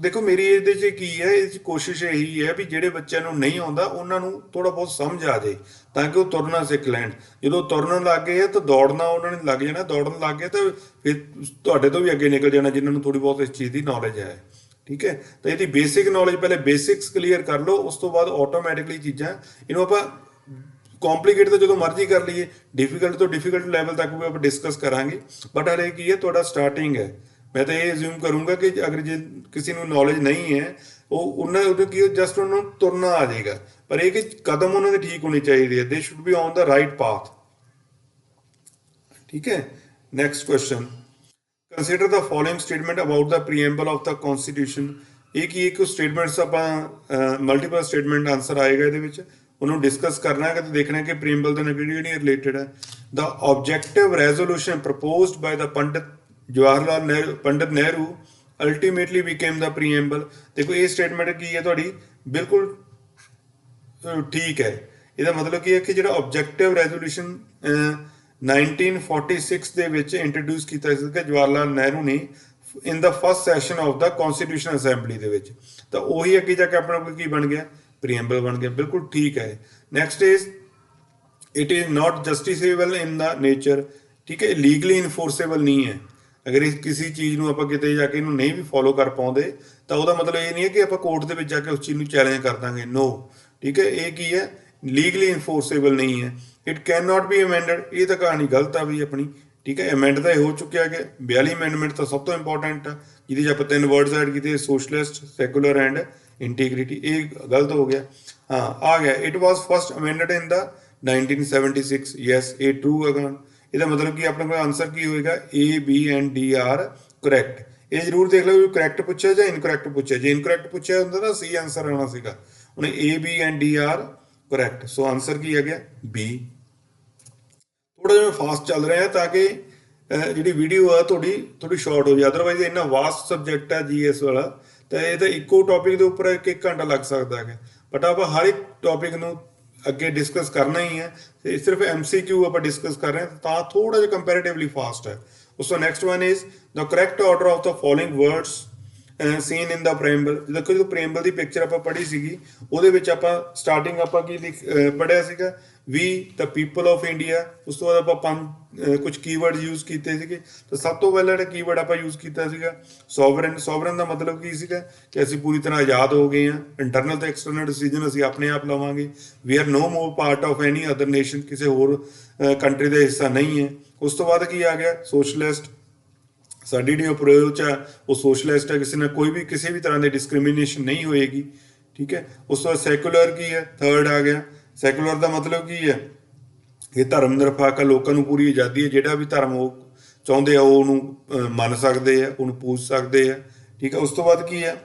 S1: ਦੇਖੋ ਮੇਰੀ ਇਹਦੇ 'ਚ ਕੀ ਹੈ, ਇਹ 'ਚ ਕੋਸ਼ਿਸ਼ ਇਹੀ ਹੈ ਵੀ ਜਿਹੜੇ ਬੱਚਿਆਂ ਨੂੰ ਨਹੀਂ ਆਉਂਦਾ ਉਹਨਾਂ ਨੂੰ ਥੋੜਾ ਬਹੁਤ ਸਮਝ ਆ ਜਾਏ ਤਾਂ ਕਿ ਉਹ ਤੁਰਨਾ ਸਿੱਖ ਲੈਣ। ਜਦੋਂ ਤੁਰਨ ਲੱਗ ਗਏ ਤਾਂ ਦੌੜਨਾ ਉਹਨਾਂ ਨੇ ਲੱਗ ਜਾਣਾ। ਦੌੜਨ ਲੱਗ ਗਏ ਤਾਂ ਫਿਰ ਤੁਹਾਡੇ ਤੋਂ ਵੀ ਅੱਗੇ ਨਿਕਲ ਜਾਣਾ ਜਿਨ੍ਹਾਂ ਨੂੰ ਥੋੜੀ ਬਹੁਤ ਇਸ ਚੀਜ਼ ਦੀ ਨੌਲੇਜ ਹੈ, ਠੀਕ ਹੈ। ਤਾਂ ਇਹਦੀ ਬੇਸਿਕ ਨੌਲੇਜ ਪਹਿਲੇ ਬੇਸਿਕਸ ਕਲੀਅਰ ਕਰ ਲਓ, ਉਸ ਤੋਂ ਬਾਅਦ ਆਟੋਮੈਟਿਕਲੀ ਚੀਜ਼ਾਂ ਇਹਨੂੰ ਆਪਾਂ ਕੰਪਲੀਕੇਟ ਤਾਂ ਜਦੋਂ ਮਰਜ਼ੀ ਕਰ ਲਈਏ, ਡਿਫਿਕਲਟ ਤੋਂ ਡਿਫਿਕਲਟ ਲੈਵਲ ਤੱਕ ਵੀ ਆਪਾਂ ਡਿਸਕਸ ਕਰਾਂਗੇ। ਬਟ ਹਲੇ ਕੀ ਹੈ, ਤੁਹਾਡਾ ਸਟਾਰਟਿੰਗ ਹੈ। ਮੈਂ ਤਾਂ ਇਹ ਅਸਿਊਮ ਕਰੂੰਗਾ ਕਿ ਅਗਰ ਜੇ ਕਿਸੇ ਨੂੰ ਨੌਲੇਜ ਨਹੀਂ ਹੈ ਉਹ ਉਹਨਾਂ ਉਹਦੇ ਕੀ ਜਸਟ ਉਹਨੂੰ ਤੁਰਨਾ ਆ ਜਾਏਗਾ, ਪਰ ਇਹ ਕਿ ਕਦਮ ਉਹਨਾਂ ਦੇ ਠੀਕ ਹੋਣੇ ਚਾਹੀਦੇ ਹੈ। They should be on the right path, ਠੀਕ ਹੈ। Next question, consider the following statement about the preamble of the constitution. ਇਹ ਕੀ ਇੱਕ ਸਟੇਟਮੈਂਟਸ ਆਪਾਂ ਮਲਟੀਪਲ ਸਟੇਟਮੈਂਟ ਆਨਸਰ ਆਏਗਾ ਇਹਦੇ ਵਿੱਚ, ਉਹਨੂੰ ਡਿਸਕਸ ਕਰਨਾ ਹੈ ਤੇ ਦੇਖਣਾ ਕਿ ਪ੍ਰੀਐਂਬਲ ਦੇ ਨਾਲ ਕਿਹੜੀ ਰਿਲੇਟਡ ਹੈ। The objective resolution proposed by the Pandit Nehru ultimately became the preamble. ਦੇਖੋ ਇਹ ਸਟੇਟਮੈਂਟ ਕੀ ਹੈ ਤੁਹਾਡੀ, ਬਿਲਕੁਲ ਠੀਕ ਹੈ। ਇਹਦਾ ਮਤਲਬ ਕੀ ਹੈ ਕਿ ਜਿਹੜਾ ਆਬਜੈਕਟਿਵ ਰੈਜ਼ੋਲੂਸ਼ਨ 1946 ਦੇ ਵਿੱਚ ਇੰਟਰੋਡਿਊਸ ਕੀਤਾ ਸੀਗਾ ਜਵਾਹਰ ਲਾਲ ਨਹਿਰੂ ਨੇ in the first session of the constitution assembly ਦੇ ਵਿੱਚ, ਤਾਂ ਉਹੀ ਅੱਗੇ ਜਾ ਕੇ ਆਪਣਾ ਕੋਈ ਕੀ ਬਣ ਗਿਆ, ਪ੍ਰੀਐਂਬਲ ਬਣ ਗਿਆ। ਬਿਲਕੁਲ ਠੀਕ ਹੈ। Next is it is not justiciable in the nature, ਠੀਕ ਹੈ, ਲੀਗਲੀ ਇਨਫੋਰਸੇਬਲ ਨਹੀਂ ਹੈ। ਅਗਰ ਇਸ ਕਿਸੇ ਚੀਜ਼ ਨੂੰ ਆਪਾਂ ਕਿਤੇ ਜਾ ਕੇ ਇਹਨੂੰ ਨਹੀਂ ਵੀ ਫੋਲੋ ਕਰ ਪਾਉਂਦੇ ਤਾਂ ਉਹਦਾ ਮਤਲਬ ਇਹ ਨਹੀਂ ਹੈ ਕਿ ਆਪਾਂ ਕੋਰਟ ਦੇ ਵਿੱਚ ਜਾ ਕੇ ਉਸ ਚੀਜ਼ ਨੂੰ ਚੈਲੰਜ ਕਰ ਦਾਂਗੇ, ਨੋ, ਠੀਕ ਹੈ। ਇਹ ਕੀ ਹੈ, ਲੀਗਲੀ ਇਨਫੋਰਸੇਬਲ ਨਹੀਂ ਹੈ। It can not be amended, ਇਹ ਤਾਂ ਕਹਾਣੀ ਗਲਤ ਆ ਵੀ ਆਪਣੀ, ਠੀਕ ਹੈ। ਅਮੈਂਡ ਤਾਂ ਇਹ ਹੋ ਚੁੱਕਿਆ ਕਿ 42 ਅਮੈਂਡਮੈਂਟ ਤਾਂ ਸਭ ਤੋਂ ਇੰਪੋਰਟੈਂਟ ਆ, ਜਿਹਦੇ 'ਚ ਆਪਾਂ 3 ਵਰਡਸ ਐਡ ਕੀਤੇ, ਸੋਸ਼ਲਿਸਟ, ਸੈਕੂਲਰ ਐਂਡ ਇੰਟੀਗ੍ਰਿਟੀ। ਇਹ ਗਲਤ ਹੋ ਗਿਆ। ਹਾਂ ਆ ਗਿਆ, it was first amended in the 1976, yes ਇਹ ਟਰੂ ਹੈਗਾ। ਇਹਦਾ ਮਤਲਬ ਕਿ ਆਪਣੇ ਕੋਲ ਆਨਸਰ ਕੀ ਹੋਏਗਾ, A B and D are correct. ਇਹ ਜ਼ਰੂਰ ਦੇਖ ਲਓ ਵੀ ਕਰੈਕਟ ਪੁੱਛਿਆ ਜਾਂ ਇਨਕਰੈਕਟ ਪੁੱਛਿਆ। ਜੇ ਇਨਕਰੈਕਟ ਪੁੱਛਿਆ ਹੁੰਦਾ ਤਾਂ ਸੀ ਆਨਸਰ ਆਉਣਾ ਸੀਗਾ। ਹੁਣ A B and D are correct, so answer ਕੀ ਆ ਗਿਆ, ਬੀ। ਥੋੜਾ ਜਿਹਾ ਫਾਸਟ ਚੱਲ ਰਿਹਾ ਤਾਂ ਕਿ ਜਿਹੜੀ ਵੀਡੀਓ ਆ ਥੋੜੀ ਸ਼ਾਰਟ ਹੋ ਜਾਏ, ਅਦਰਵਾਈਜ਼ ਇੰਨਾ ਵਾਸਟ ਸਬਜੈਕਟ ਆ ਜੀਐਸ ਵਾਲਾ ਤਾਂ ਇਹ ਤਾਂ ਇੱਕੋ ਟੌਪਿਕ ਦੇ ਉੱਪਰ ਇੱਕ ਇੱਕ ਘੰਟਾ ਲੱਗ ਸਕਦਾ ਹੈਗਾ, ਬਟ ਆਪਾਂ ਹਰ ਇੱਕ ਟੌਪਿਕ ਨੂੰ ਅੱਗੇ ਡਿਸਕਸ ਕਰਨਾ ਹੀ ਹੈ, ਤੇ ਸਿਰਫ MCQ ਆਪਾਂ ਡਿਸਕਸ ਕਰ ਰਹੇ ਹਾਂ ਤਾਂ ਥੋੜਾ ਜਿਹਾ ਕੰਪੈਰੀਟਿਵਲੀ ਫਾਸਟ ਹੈ। ਉਸ ਤੋਂ next one is the correct order of the following words seen in the preamble. ਦੇਖੋ ਜਦੋਂ ਪ੍ਰੀਐਮਬਲ ਦੀ ਪਿਕਚਰ ਆਪਾਂ ਪੜ੍ਹੀ ਸੀਗੀ, ਉਹਦੇ ਵਿੱਚ ਆਪਾਂ ਸਟਾਰਟਿੰਗ ਆਪਾਂ ਕੀ ਪੜ੍ਹਿਆ ਸੀਗਾ, we the people of India. ਉਸ ਤੋਂ ਬਾਅਦ ਆਪਾਂ ਕੁਝ ਕੀਵਰਡ ਯੂਜ਼ ਕੀਤੇ ਸੀਗੇ। ਤਾਂ ਸਭ ਤੋਂ ਪਹਿਲਾਂ ਜਿਹੜਾ ਕੀਵਰਡ ਆਪਾਂ ਯੂਜ਼ ਕੀਤਾ ਸੀਗਾ ਸੋਵਰਨ। ਸੋਵਰਨ ਦਾ ਮਤਲਬ ਕੀ ਸੀਗਾ ਕਿ ਅਸੀਂ ਪੂਰੀ ਤਰ੍ਹਾਂ ਆਜ਼ਾਦ ਹੋ ਗਏ ਹਾਂ, ਇੰਟਰਨਲ ਤੇ ਐਕਸਟਰਨਲ ਡਿਸੀਜਨ ਅਸੀਂ ਆਪਣੇ ਆਪ ਲਵਾਂਗੇ। We are no more part of any other nation, ਕਿਸੇ ਹੋਰ ਕੰਟਰੀ ਦਾ ਹਿੱਸਾ ਨਹੀਂ ਹੈ। ਉਸ ਤੋਂ ਬਾਅਦ ਕੀ ਆ ਗਿਆ, ਸੋਸ਼ਲਿਸਟ। ਸਾਡੀ ਜਿਹੜੀ ਅਪਰੋਚ ਆ ਉਹ ਸੋਸ਼ਲਿਸਟ ਹੈ, ਕਿਸੇ ਨਾਲ ਕੋਈ ਵੀ ਕਿਸੇ ਵੀ ਤਰ੍ਹਾਂ ਦੀ ਡਿਸਕ੍ਰਿਮੀਨੇਸ਼ਨ ਨਹੀਂ ਹੋਏਗੀ, ਠੀਕ ਹੈ। ਉਸ ਤੋਂ ਬਾਅਦ ਸੈਕੂਲਰ ਕੀ ਹੈ, ਥਰਡ ਆ ਗਿਆ। ਸੈਕੂਲਰ ਦਾ ਮਤਲਬ ਕੀ ਹੈ, ਇਹ ਧਰਮ ਨਿਰਪੱਖ ਆ, ਲੋਕਾਂ ਨੂੰ ਪੂਰੀ ਆਜ਼ਾਦੀ ਹੈ, ਜਿਹੜਾ ਵੀ ਧਰਮ ਉਹ ਚਾਹੁੰਦੇ ਆ ਉਹ ਉਹਨੂੰ ਮੰਨ ਸਕਦੇ ਆ, ਉਹਨੂੰ ਪੂਜ ਸਕਦੇ ਆ, ਠੀਕ ਹੈ। ਉਸ ਤੋਂ ਬਾਅਦ ਕੀ ਹੈ,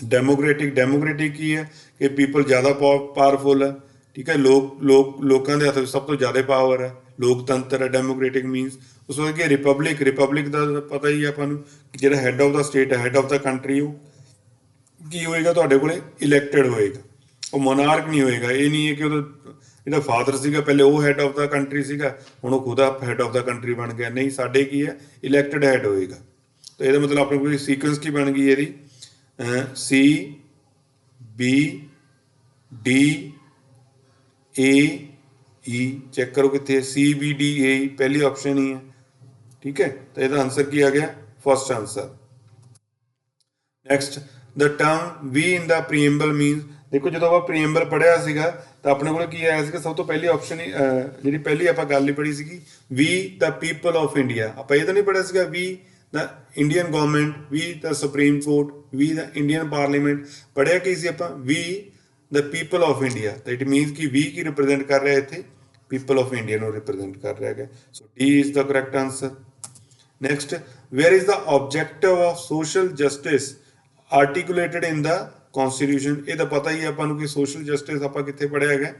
S1: ਡੈਮੋਕ੍ਰੈਟਿਕ। ਡੈਮੋਕ੍ਰੈਟਿਕ ਕੀ ਹੈ ਕਿ ਪੀਪਲ ਜ਼ਿਆਦਾ ਪਾਵਰਫੁਲ ਹੈ, ਠੀਕ ਹੈ। ਲੋਕਾਂ ਦੇ ਹੱਥ ਵਿੱਚ ਸਭ ਤੋਂ ਜ਼ਿਆਦਾ ਪਾਵਰ ਹੈ, ਲੋਕਤੰਤਰ ਹੈ, ਡੈਮੋਕ੍ਰੈਟਿਕ ਮੀਨਸ। ਉਸ ਤੋਂ ਬਾਅਦ ਕੀ ਰਿਪਬਲਿਕ। ਰਿਪਬਲਿਕ ਦਾ ਪਤਾ ਹੀ ਆਪਾਂ ਨੂੰ, ਜਿਹੜਾ ਹੈਡ ਆਫ ਦਾ ਸਟੇਟ ਹੈ, ਹੈਡ ਆਫ ਦਾ ਕੰਟਰੀ, ਉਹ ਕੀ ਹੋਏਗਾ, ਤੁਹਾਡੇ ਕੋਲੇ ਇਲੈਕਟਡ ਹੋਏਗਾ, ਉਹ ਮੋਨਾਰਕ ਨਹੀਂ ਹੋਏਗਾ। ਇਹ ਨਹੀਂ ਹੈ ਕਿ ਉਹਦਾ ਜਿਹੜਾ ਫਾਦਰ ਸੀਗਾ ਪਹਿਲੇ ਉਹ ਹੈਡ ਆਫ ਦਾ ਕੰਟਰੀ ਸੀਗਾ, ਹੁਣ ਉਹ ਖੁਦ ਹੈਡ ਆਫ ਦਾ ਕੰਟਰੀ ਬਣ ਗਿਆ। ਨਹੀਂ, ਸਾਡੇ ਕੀ ਹੈ, ਇਲੈਕਟਡ ਹੈਡ ਹੋਏਗਾ। ਤਾਂ ਇਹਦਾ ਮਤਲਬ ਆਪਣੇ ਕੋਲ ਸੀਕੁਐਂਸ ਕੀ ਬਣ ਗਈ ਇਹਦੀ, CBDAE। ਚੈੱਕ ਕਰੋ ਕਿੱਥੇ ਹੈ, CBDAE ਪਹਿਲੀ ਆਪਸ਼ਨ ਹੀ ਹੈ, ਠੀਕ ਹੈ। ਤਾਂ ਇਹਦਾ ਆਨਸਰ ਕੀ ਆ ਗਿਆ, first answer. Next, the term we in the preamble means. ਦੇਖੋ ਜਦੋਂ ਆਪਾਂ ਪ੍ਰੀਐਮਬਲ ਪੜ੍ਹਿਆ ਸੀਗਾ ਤਾਂ ਆਪਣੇ ਕੋਲ ਕੀ ਆਇਆ ਸੀਗਾ, ਸਭ ਤੋਂ ਪਹਿਲੀ ਆਪਸ਼ਨ ਹੀ ਜਿਹੜੀ ਪਹਿਲੀ ਆਪਾਂ ਗੱਲ ਹੀ ਪੜ੍ਹੀ ਸੀਗੀ, we the people of India. ਆਪਾਂ ਇਹ ਤਾਂ ਨਹੀਂ ਪੜ੍ਹਿਆ ਸੀਗਾ we the Indian government, we the supreme court, we the Indian parliament. ਪੜ੍ਹਿਆ ਕੀ ਸੀ ਆਪਾਂ, we the people of India. ਤਾਂ ਇਟ ਮੀਨਸ ਕਿ ਵੀ ਕੀ ਰਿਪਰੈਜ਼ੈਂਟ ਕਰ ਰਿਹਾ ਇੱਥੇ, ਪੀਪਲ ਆਫ ਇੰਡੀਆ ਨੂੰ ਰਿਪਰੈਜ਼ੈਂਟ ਕਰ ਰਿਹਾ ਹੈ। So D is the correct answer. Next, where is the objective of social justice articulated ਇਨ ਦਾ ਕੌਨਸਟੀਟਿਊਸ਼ਨ। ਇਹ ਤਾਂ ਪਤਾ ਹੀ ਆਪਾਂ ਨੂੰ ਕਿ ਸੋਸ਼ਲ ਜਸਟਿਸ ਆਪਾਂ ਕਿੱਥੇ ਪੜ੍ਹਿਆ ਹੈਗਾ,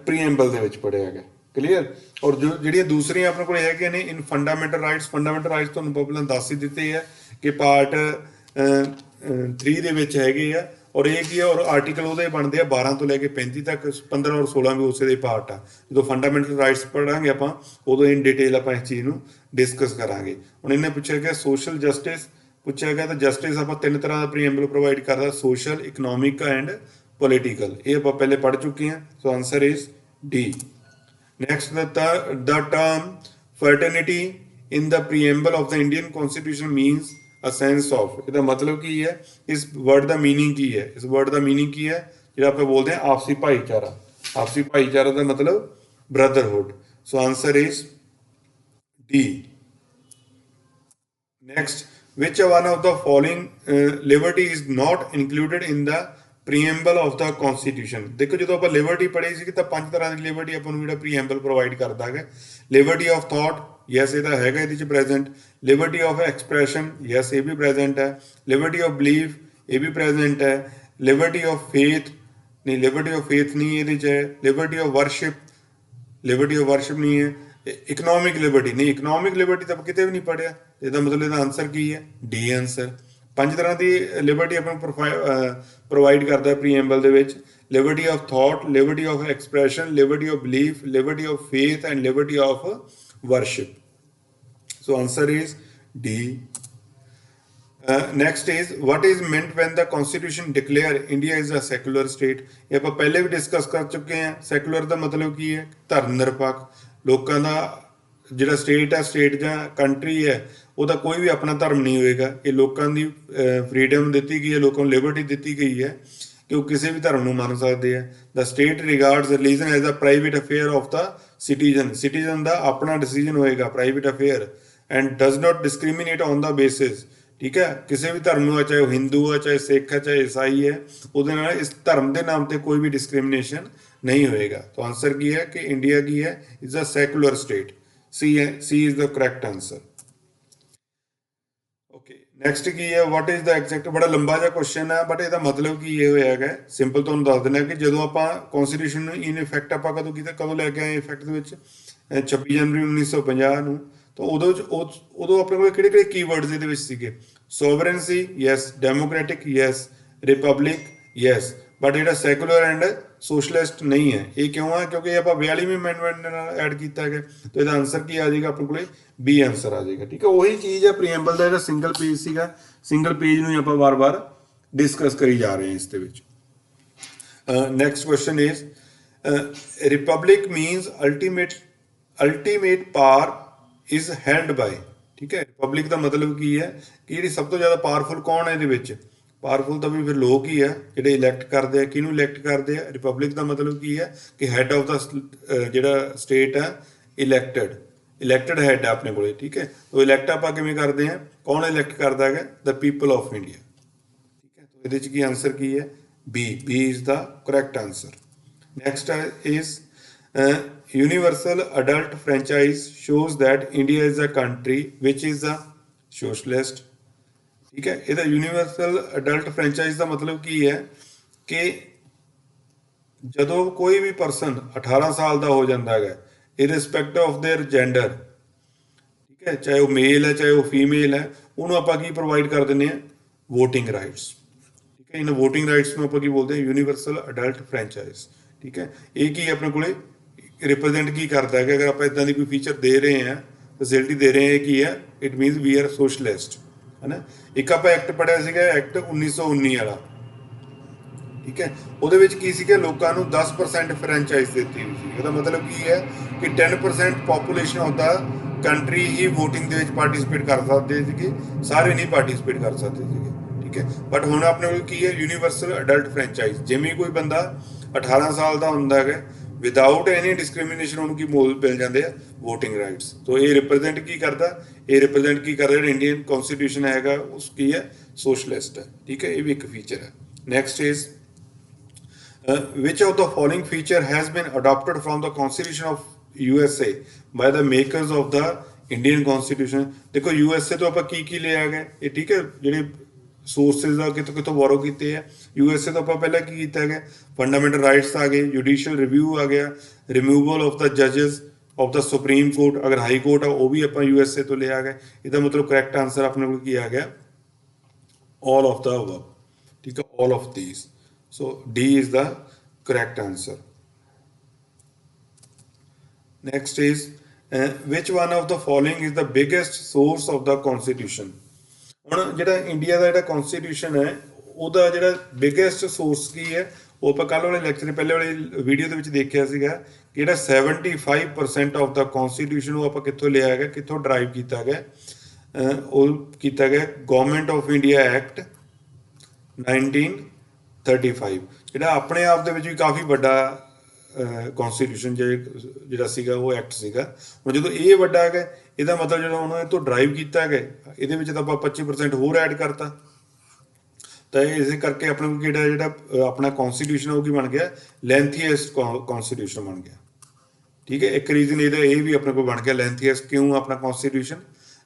S1: ਪ੍ਰੀਐਮਬਲ ਦੇ ਵਿੱਚ ਪੜ੍ਹਿਆ ਹੈਗਾ, ਕਲੀਅਰ। ਔਰ ਜਿਹੜੀਆਂ ਦੂਸਰੀਆਂ ਆਪਣੇ ਕੋਲ ਹੈਗੀਆਂ ਨੇ ਇਨ ਫੰਡਾਮੈਂਟਲ ਰਾਈਟਸ। ਫੰਡਾਮੈਂਟਲ ਰਾਈਟਸ ਤੁਹਾਨੂੰ ਪਹਿਲਾਂ ਦੱਸ ਹੀ ਦਿੱਤੇ ਆ ਕਿ ਪਾਰਟ 3 ਦੇ ਵਿੱਚ ਹੈਗੇ ਆ, ਔਰ ਇਹ ਕੀ ਆ, ਔਰ ਆਰਟੀਕਲ ਉਹਦੇ ਬਣਦੇ ਆ 12 ਤੋਂ ਲੈ ਕੇ 35 ਤੱਕ, 15 ਔਰ 16 ਵੀ ਉਸੇ ਦੇ ਪਾਰਟ ਆ। ਜਦੋਂ ਫੰਡਾਮੈਂਟਲ ਰਾਈਟਸ ਪੜ੍ਹਾਂਗੇ ਆਪਾਂ ਉਦੋਂ ਇਨ ਡਿਟੇਲ ਆਪਾਂ ਇਸ ਚੀਜ਼ ਨੂੰ ਡਿਸਕਸ ਕਰਾਂਗੇ। ਹੁਣ ਇਹਨੇ ਪੁੱਛਿਆ ਗਿਆ ਸੋਸ਼ਲ ਜਸਟਿਸ ਪੁੱਛਿਆ ਗਿਆ, ਤਾਂ ਜਸਟਿਸ ਆਪਾਂ 3 ਤਰ੍ਹਾਂ ਦਾ ਪ੍ਰੀਐਮਬਲ ਪ੍ਰੋਵਾਈਡ ਕਰਦਾ, ਸੋਸ਼ਲ, ਇਕਨੋਮਿਕ ਐਂਡ ਪੋਲੀਟੀਕਲ। ਇਹ ਆਪਾਂ ਪਹਿਲੇ ਪੜ੍ਹ ਚੁੱਕੇ ਹਾਂ। So answer is D. Next, the term fraternity in the preamble of the Indian Constitution means a sense of। ਇਹਦਾ ਮਤਲਬ ਕੀ ਹੈ, ਇਸ ਵਰਡ ਦਾ ਮੀਨਿੰਗ ਕੀ ਹੈ, ਇਸ ਵਰਡ ਦਾ ਮੀਨਿੰਗ ਕੀ ਹੈ, ਜਿਹੜਾ ਆਪਾਂ ਬੋਲਦੇ ਹਾਂ ਆਪਸੀ ਭਾਈਚਾਰਾ। ਆਪਸੀ ਭਾਈਚਾਰਾ ਦਾ ਮਤਲਬ brotherhood. So answer is D. Next, which one of the following liberty is not included in the preamble of the constitution. ਦੇਖੋ ਜਦੋਂ ਆਪਾਂ ਲਿਬਰਟੀ ਪੜ੍ਹੀ ਸੀ ਤਾਂ 5 ਤਰ੍ਹਾਂ ਦੀ ਲਿਬਰਟੀ ਆਪਾਂ ਨੂੰ ਜਿਹੜਾ ਪ੍ਰੀਐਮਬਲ ਪ੍ਰੋਵਾਈਡ ਕਰਦਾ ਹੈ। ਲਿਬਰਟੀ ਆਫ ਥਾਟ, ਯੈਸ ਇਹ ਤਾਂ ਹੈਗਾ ਇਹਦੇ ਚ present. Liberty of expression, yes ਇਹ ਵੀ ਪ੍ਰੈਜ਼ੈਂਟ ਹੈ। ਲਿਬਰਟੀ ਆਫ ਬਿਲੀਫ, ਇਹ ਵੀ ਪ੍ਰੈਜ਼ੈਂਟ ਹੈ। ਲਿਬਰਟੀ ਆਫ ਫੇਥ, ਨਹੀਂ ਲਿਬਰਟੀ ਆਫ ਫੇਥ ਨਹੀਂ ਇਹਦੇ ਚ ਹੈ। Liberty of worship, Liberty of worship ਨਹੀਂ ਹੈ। ਇਕਨੋਮਿਕ ਲਿਬਰਟੀ ਨਹੀਂ, ਇਕਨੋਮਿਕ ਲਿਬਰਟੀ ਤਾਂ ਕਿਤੇ ਵੀ ਨਹੀਂ ਪੜ੍ਹਿਆ। ਇਹਦਾ ਮਤਲਬ ਇਹਦਾ ਆਨਸਰ ਕੀ ਹੈ, ਡੀ ਆਨਸਰ। 5 ਤਰ੍ਹਾਂ ਦੀ ਲਿਬਰਟੀ ਆਪਾਂ ਨੂੰ ਪ੍ਰੋਵਾਈਡ ਕਰਦਾ ਪ੍ਰੀਐਮਬਲ ਦੇ ਵਿੱਚ। Liberty of thought, Liberty of expression, Liberty of belief, Liberty of faith and Liberty of worship. So answer is D. Next is what is meant when the constitution declare India is a secular state। ਇਹ ਆਪਾਂ ਪਹਿਲੇ ਵੀ discuss ਕਰ ਚੁੱਕੇ ਹਾਂ। Secular ਦਾ ਮਤਲਬ ਕੀ ਹੈ, ਧਰਮ ਨਿਰਪੱਖ। ਲੋਕਾਂ ਦਾ ਜਿਹੜਾ ਸਟੇਟ ਹੈ, ਸਟੇਟ ਜਾਂ ਕੰਟਰੀ ਹੈ, ਉਹਦਾ ਕੋਈ ਵੀ ਆਪਣਾ ਧਰਮ ਨਹੀਂ ਹੋਏਗਾ। ਇਹ ਲੋਕਾਂ ਦੀ ਫਰੀडम ਦਿੱਤੀ ਗਈ ਹੈ, ਲੋਕਾਂ ਨੂੰ ਲਿਬਰਟੀ ਦਿੱਤੀ ਗਈ ਹੈ ਕਿ ਉਹ ਕਿਸੇ ਵੀ ਧਰਮ ਨੂੰ ਮੰਨ ਸਕਦੇ ਆ। The state regards religion as a private affair of the citizen. Citizen ਦਾ ਆਪਣਾ ਡਿਸੀਜਨ ਹੋਏਗਾ, private affair. And does not discriminate on the basis, ਠੀਕ ਹੈ। ਕਿਸੇ ਵੀ ਧਰਮ ਨੂੰ ਆ, ਚਾਹੇ ਉਹ ਹਿੰਦੂ ਆ, ਚਾਹੇ ਸਿੱਖ ਹੈ, ਚਾਹੇ ਈਸਾਈ ਹੈ, ਉਹਦੇ ਨਾਲ ਇਸ ਧਰਮ ਦੇ ਨਾਮ ਤੇ ਕੋਈ ਵੀ ਡਿਸਕ੍ਰਿਮੀਨੇਸ਼ਨ ਨਹੀਂ ਹੋਏਗਾ। ਤਾਂ ਆਨਸਰ ਕੀ ਹੈ ਕਿ ਇੰਡੀਆ ਕੀ ਹੈ, is a secular state. C is the correct answer. Okay, next ਕੀ ਹੈ, ਵਾਟ ਇਜ਼ ਦਾ ਐਗਜ਼ੈਕਟ। ਬੜਾ ਲੰਬਾ ਜਿਹਾ ਕੁਐਸਚਨ ਹੈ, ਬਟ ਇਹਦਾ ਮਤਲਬ ਕੀ ਇਹ ਹੋਇਆ ਹੈਗਾ, ਸਿੰਪਲ ਤੁਹਾਨੂੰ ਦੱਸ ਦਿੰਦਾ ਕਿ ਜਦੋਂ ਆਪਾਂ ਕੌਨਸਟੀਟਿਊਸ਼ਨ ਨੂੰ ਇਨ ਇਫੈਕਟ ਆਪਾਂ ਕਦੋਂ ਲੈ ਕੇ ਆਏ ਇਫੈਕਟ ਦੇ ਵਿੱਚ, 26 ਜਨਵਰੀ 1950 ਨੂੰ। ਤਾਂ ਉਦੋਂ ਆਪਣੇ ਕੋਲ ਕਿਹੜੇ ਕਿਹੜੇ ਕੀਵਰਡਸ ਇਹਦੇ ਵਿੱਚ ਸੀਗੇ। Sovereignty yes, democratic yes, republic yes, but ਜਿਹੜਾ ਸੈਕੂਲਰ ਐਂਡ ਸੋਸ਼ਲਿਸਟ ਨਹੀਂ ਹੈ। ਇਹ ਕਿਉਂ ਹੈ? ਕਿਉਂਕਿ ਇਹ ਆਪਾਂ 42ਵੀਂ ਅਮੈਂਡਮੈਂਟ ਨਾਲ ਐਡ ਕੀਤਾ ਹੈਗਾ। ਤੇ ਇਹਦਾ ਆਨਸਰ ਕੀ ਆ ਜਾਏਗਾ ਆਪਣੇ ਕੋਲੇ? ਬੀ ਆਨਸਰ ਆ ਜਾਏਗਾ। ਠੀਕ ਹੈ, ਉਹੀ ਚੀਜ਼ ਹੈ ਪ੍ਰੀਐਮਬਲ ਦਾ ਜਿਹੜਾ ਸਿੰਗਲ ਪੇਜ ਸੀਗਾ, ਸਿੰਗਲ ਪੇਜ ਨੂੰ ਹੀ ਆਪਾਂ ਵਾਰ-ਵਾਰ ਡਿਸਕਸ ਕਰੀ ਜਾ ਰਹੇ ਹਾਂ ਇਸ ਦੇ ਵਿੱਚ। Next question is republic means ultimate power is held by. ਠੀਕ ਹੈ, ਰਿਪਬਲਿਕ ਦਾ ਮਤਲਬ ਕੀ ਹੈ ਕਿ ਜਿਹੜੀ ਸਭ ਤੋਂ ਜ਼ਿਆਦਾ ਪਾਵਰਫੁਲ ਕੌਣ ਹੈ ਇਹਦੇ ਵਿੱਚ? ਪਾਵਰਫੁਲ ਤਾਂ ਵੀ ਫਿਰ ਲੋਕ ਹੀ ਆ ਜਿਹੜੇ ਇਲੈਕਟ ਕਰਦੇ ਆ। ਕਿਹਨੂੰ ਇਲੈਕਟ ਕਰਦੇ ਆ? ਰਿਪਬਲਿਕ ਦਾ ਮਤਲਬ ਕੀ ਹੈ ਕਿ ਹੈਡ ਆਫ ਦਾ ਜਿਹੜਾ ਸਟੇਟ ਹੈ ਇਲੈਕਟਡ ਹੈਡ ਆ ਆਪਣੇ ਕੋਲੇ। ਠੀਕ ਹੈ, ਉਹ ਇਲੈਕਟ ਆਪਾਂ ਕਿਵੇਂ ਕਰਦੇ ਆ? ਕੌਣ ਇਲੈਕਟ ਕਰਦਾ ਹੈਗਾ? ਦ ਪੀਪਲ ਆਫ ਇੰਡੀਆ। ਠੀਕ ਹੈ, ਇਹਦੇ ਚ ਕੀ ਆਨਸਰ ਕੀ ਹੈ? B is the correct answer. Next is universal adult franchise shows that India is a country which is a socialist। ਠੀਕ ਹੈ, ਇਹਦਾ ਯੂਨੀਵਰਸਲ ਅਡਲਟ ਫਰੈਂਚਾਈਜ਼ ਦਾ ਮਤਲਬ ਕੀ ਹੈ ਕਿ ਜਦੋਂ ਕੋਈ ਵੀ ਪਰਸਨ 18 ਸਾਲ ਦਾ ਹੋ ਜਾਂਦਾ ਹੈਗਾ, ਇਰਰਿਸਪੈਕਟ ਆਫ देयर ਜੈਂਡਰ, ਠੀਕ ਹੈ, ਚਾਹੇ ਉਹ ਮੇਲ ਹੈ ਚਾਹੇ ਉਹ ਫੀਮੇਲ ਹੈ, ਉਹਨੂੰ ਆਪਾਂ ਕੀ ਪ੍ਰੋਵਾਈਡ ਕਰ ਦਿੰਦੇ ਹਾਂ? Voting rights. ਠੀਕ ਹੈ, ਇਹਨਾਂ ਵੋਟਿੰਗ ਰਾਈਟਸ ਨੂੰ ਆਪਾਂ ਕੀ ਬੋਲਦੇ ਹਾਂ? Universal adult franchise. ਠੀਕ ਹੈ, ਇਹ ਕੀ ਆਪਣੇ ਕੋਲੇ ਰਿਪਰੈਜ਼ੈਂਟ ਕੀ ਕਰਦਾ ਹੈ ਕਿ ਅਗਰ ਆਪਾਂ ਇਦਾਂ ਦੀ ਕੋਈ ਫੀਚਰ ਦੇ ਰਹੇ ਹਾਂ, ਫੈਸਿਲਿਟੀ ਦੇ ਰਹੇ ਹਾਂ, ਇਹ ਕੀ ਹੈ? It means we are socialist, ਹੈ ਨਾ। ਇੱਕ ਆਪਾਂ ਐਕਟ ਪੜ੍ਹਿਆ ਸੀਗਾ, ਐਕਟ 1919 ਵਾਲਾ। ਠੀਕ ਹੈ, ਉਹਦੇ ਵਿੱਚ ਕੀ ਸੀਗਾ? ਲੋਕਾਂ ਨੂੰ 10% ਫਰੈਂਚਾਈਜ਼ ਦਿੱਤੀ ਹੋਈ ਸੀ। ਇਹਦਾ ਮਤਲਬ ਕੀ ਹੈ ਕਿ 10% population of the country he voting ਦੇ ਵਿੱਚ ਪਾਰਟਿਸਿਪੇਟ ਕਰ ਸਕਦੇ ਸੀਗੇ, ਸਾਰੇ ਨਹੀਂ ਪਾਰਟਿਸਿਪੇਟ ਕਰ ਸਕਦੇ ਸੀਗੇ। ਠੀਕ ਹੈ, ਬਟ ਹੁਣ ਆਪਣੇ ਕੋਲ ਕੀ ਹੈ? Universal adult franchise. ਜਿਵੇਂ ਕੋਈ ਬੰਦਾ 18 ਸਾਲ ਦਾ ਹੁੰਦਾ ਹੈਗਾ, ਵਿਦਾਊਟ ਐਨੀ ਡਿਸਕ੍ਰਿਮੀਨੇਸ਼ਨ ਉਹਨੂੰ ਕੀ ਮਿਲ ਜਾਂਦੇ ਆ? Voting rights. ਤੋਂ ਇਹ ਰਿਪਰੈਜ਼ੈਂਟ ਕੀ ਕਰਦਾ? ਇਹ ਰਿਪਰੈਜ਼ੈਂਟ ਕੀ ਕਰਦਾ? ਜਿਹੜਾ ਇੰਡੀਅਨ ਕਨਸਟੀਟਿਊਸ਼ਨ ਹੈਗਾ ਉਸ ਕੀ ਹੈ? ਸੋਸ਼ਲਿਸਟ ਹੈ। ਠੀਕ ਹੈ, ਇਹ ਵੀ ਇੱਕ ਫੀਚਰ ਹੈ। Next is which of the following feature has been adopted from the constitution of USA by the makers of the Indian constitution। ਦੇਖੋ USA ਤੋਂ ਆਪਾਂ ਕੀ ਲਿਆ ਗਿਆ ਇਹ? ਠੀਕ ਹੈ, ਜਿਹੜੇ ਸੋਰਸਿਸ ਆ ਕਿਤੋਂ ਬੋਰੋ ਕੀਤੇ ਆ। USA ਤੋਂ ਆਪਾਂ ਪਹਿਲਾਂ ਕੀ ਕੀਤਾ ਗਿਆ? ਫੰਡਾਮੈਂਟਲ ਰਾਈਟਸ ਆ ਗਏ, ਜੁਡੀਸ਼ੀਅਲ ਰਿਵਿਊ ਆ ਗਿਆ, ਰਿਮੂਵਲ ਆਫ ਦਾ ਜੱਜਸ ਆਫ ਦਾ ਸੁਪਰੀਮ ਕੋਰਟ, ਅਗਰ ਹਾਈ ਕੋਰਟ ਆ ਉਹ ਵੀ ਆਪਾਂ USA ਤੋਂ ਲਿਆ ਗਿਆ। ਇਹਦਾ ਮਤਲਬ ਕਰੈਕਟ ਆਨਸਰ ਆਪਣੇ ਕੋਲ ਕੀ ਆ ਗਿਆ? all of the above। ਠੀਕ ਹੈ, all of these। so D is the correct answer। next is which one of the following is the biggest source of the constitution। ਹੁਣ ਜਿਹੜਾ ਇੰਡੀਆ ਦਾ ਜਿਹੜਾ ਕਨਸਟੀਟਿਊਸ਼ਨ ਹੈ ਉਹਦਾ ਜਿਹੜਾ ਬਿਗੇਸਟ ਸੋਰਸ ਕੀ ਹੈ? ਉਹ ਆਪਾਂ ਕੱਲ੍ਹ ਵਾਲੇ ਲੈਕਚਰ ਪਹਿਲੇ ਵਾਲੀ ਵੀਡੀਓ ਦੇ ਵਿੱਚ ਦੇਖਿਆ ਸੀਗਾ ਕਿ ਜਿਹੜਾ 75% ਆਫ ਦਾ ਕਨਸਟੀਟਿਊਸ਼ਨ ਉਹ ਆਪਾਂ ਕਿੱਥੋਂ ਲਿਆ ਹੈਗਾ, ਕਿੱਥੋਂ ਡਰਾਈਵ ਕੀਤਾ ਗਿਆ? ਉਹ ਕੀਤਾ ਗਿਆ ਗਵਰਨਮੈਂਟ ਆਫ ਇੰਡੀਆ ਐਕਟ 1935, ਜਿਹੜਾ ਆਪਣੇ ਆਪ ਦੇ ਵਿੱਚ ਵੀ ਕਾਫੀ ਵੱਡਾ ਕਨਸਟੀਟਿਊਸ਼ਨ ਜਿਹੜਾ ਸੀਗਾ ਉਹ ਐਕਟ ਸੀਗਾ। ਹੁਣ ਜਦੋਂ ਇਹ ਵੱਡਾ ਹੈਗਾ, ਇਹਦਾ ਮਤਲਬ ਜਦੋਂ ਉਹਨੂੰ ਇਹ ਤੋਂ ਡਰਾਈਵ ਕੀਤਾ ਹੈਗਾ, ਇਹਦੇ ਵਿੱਚ ਤਾਂ ਆਪਾਂ 25% ਹੋਰ ਐਡ ਕਰਤਾ, ਤਾਂ ਇਸੇ ਕਰਕੇ ਆਪਣੇ ਕੋਲ ਜਿਹੜਾ ਆਪਣਾ ਕਨਸਟੀਟਿਊਸ਼ਨ ਉਹ ਕੀ ਬਣ ਗਿਆ? ਲੈਂਥੀਐਸਟ ਕਨਸਟੀਟਿਊਸ਼ਨ ਬਣ ਗਿਆ। ਠੀਕ ਹੈ, ਇੱਕ ਰੀਜ਼ਨ ਇਹਦਾ ਇਹ ਵੀ ਆਪਣੇ ਕੋਲ ਬਣ ਗਿਆ ਲੈਂਥੀਐਸਟ ਕਿਉਂ ਆਪਣਾ ਕਨਸਟੀਟਿਊਸ਼ਨ?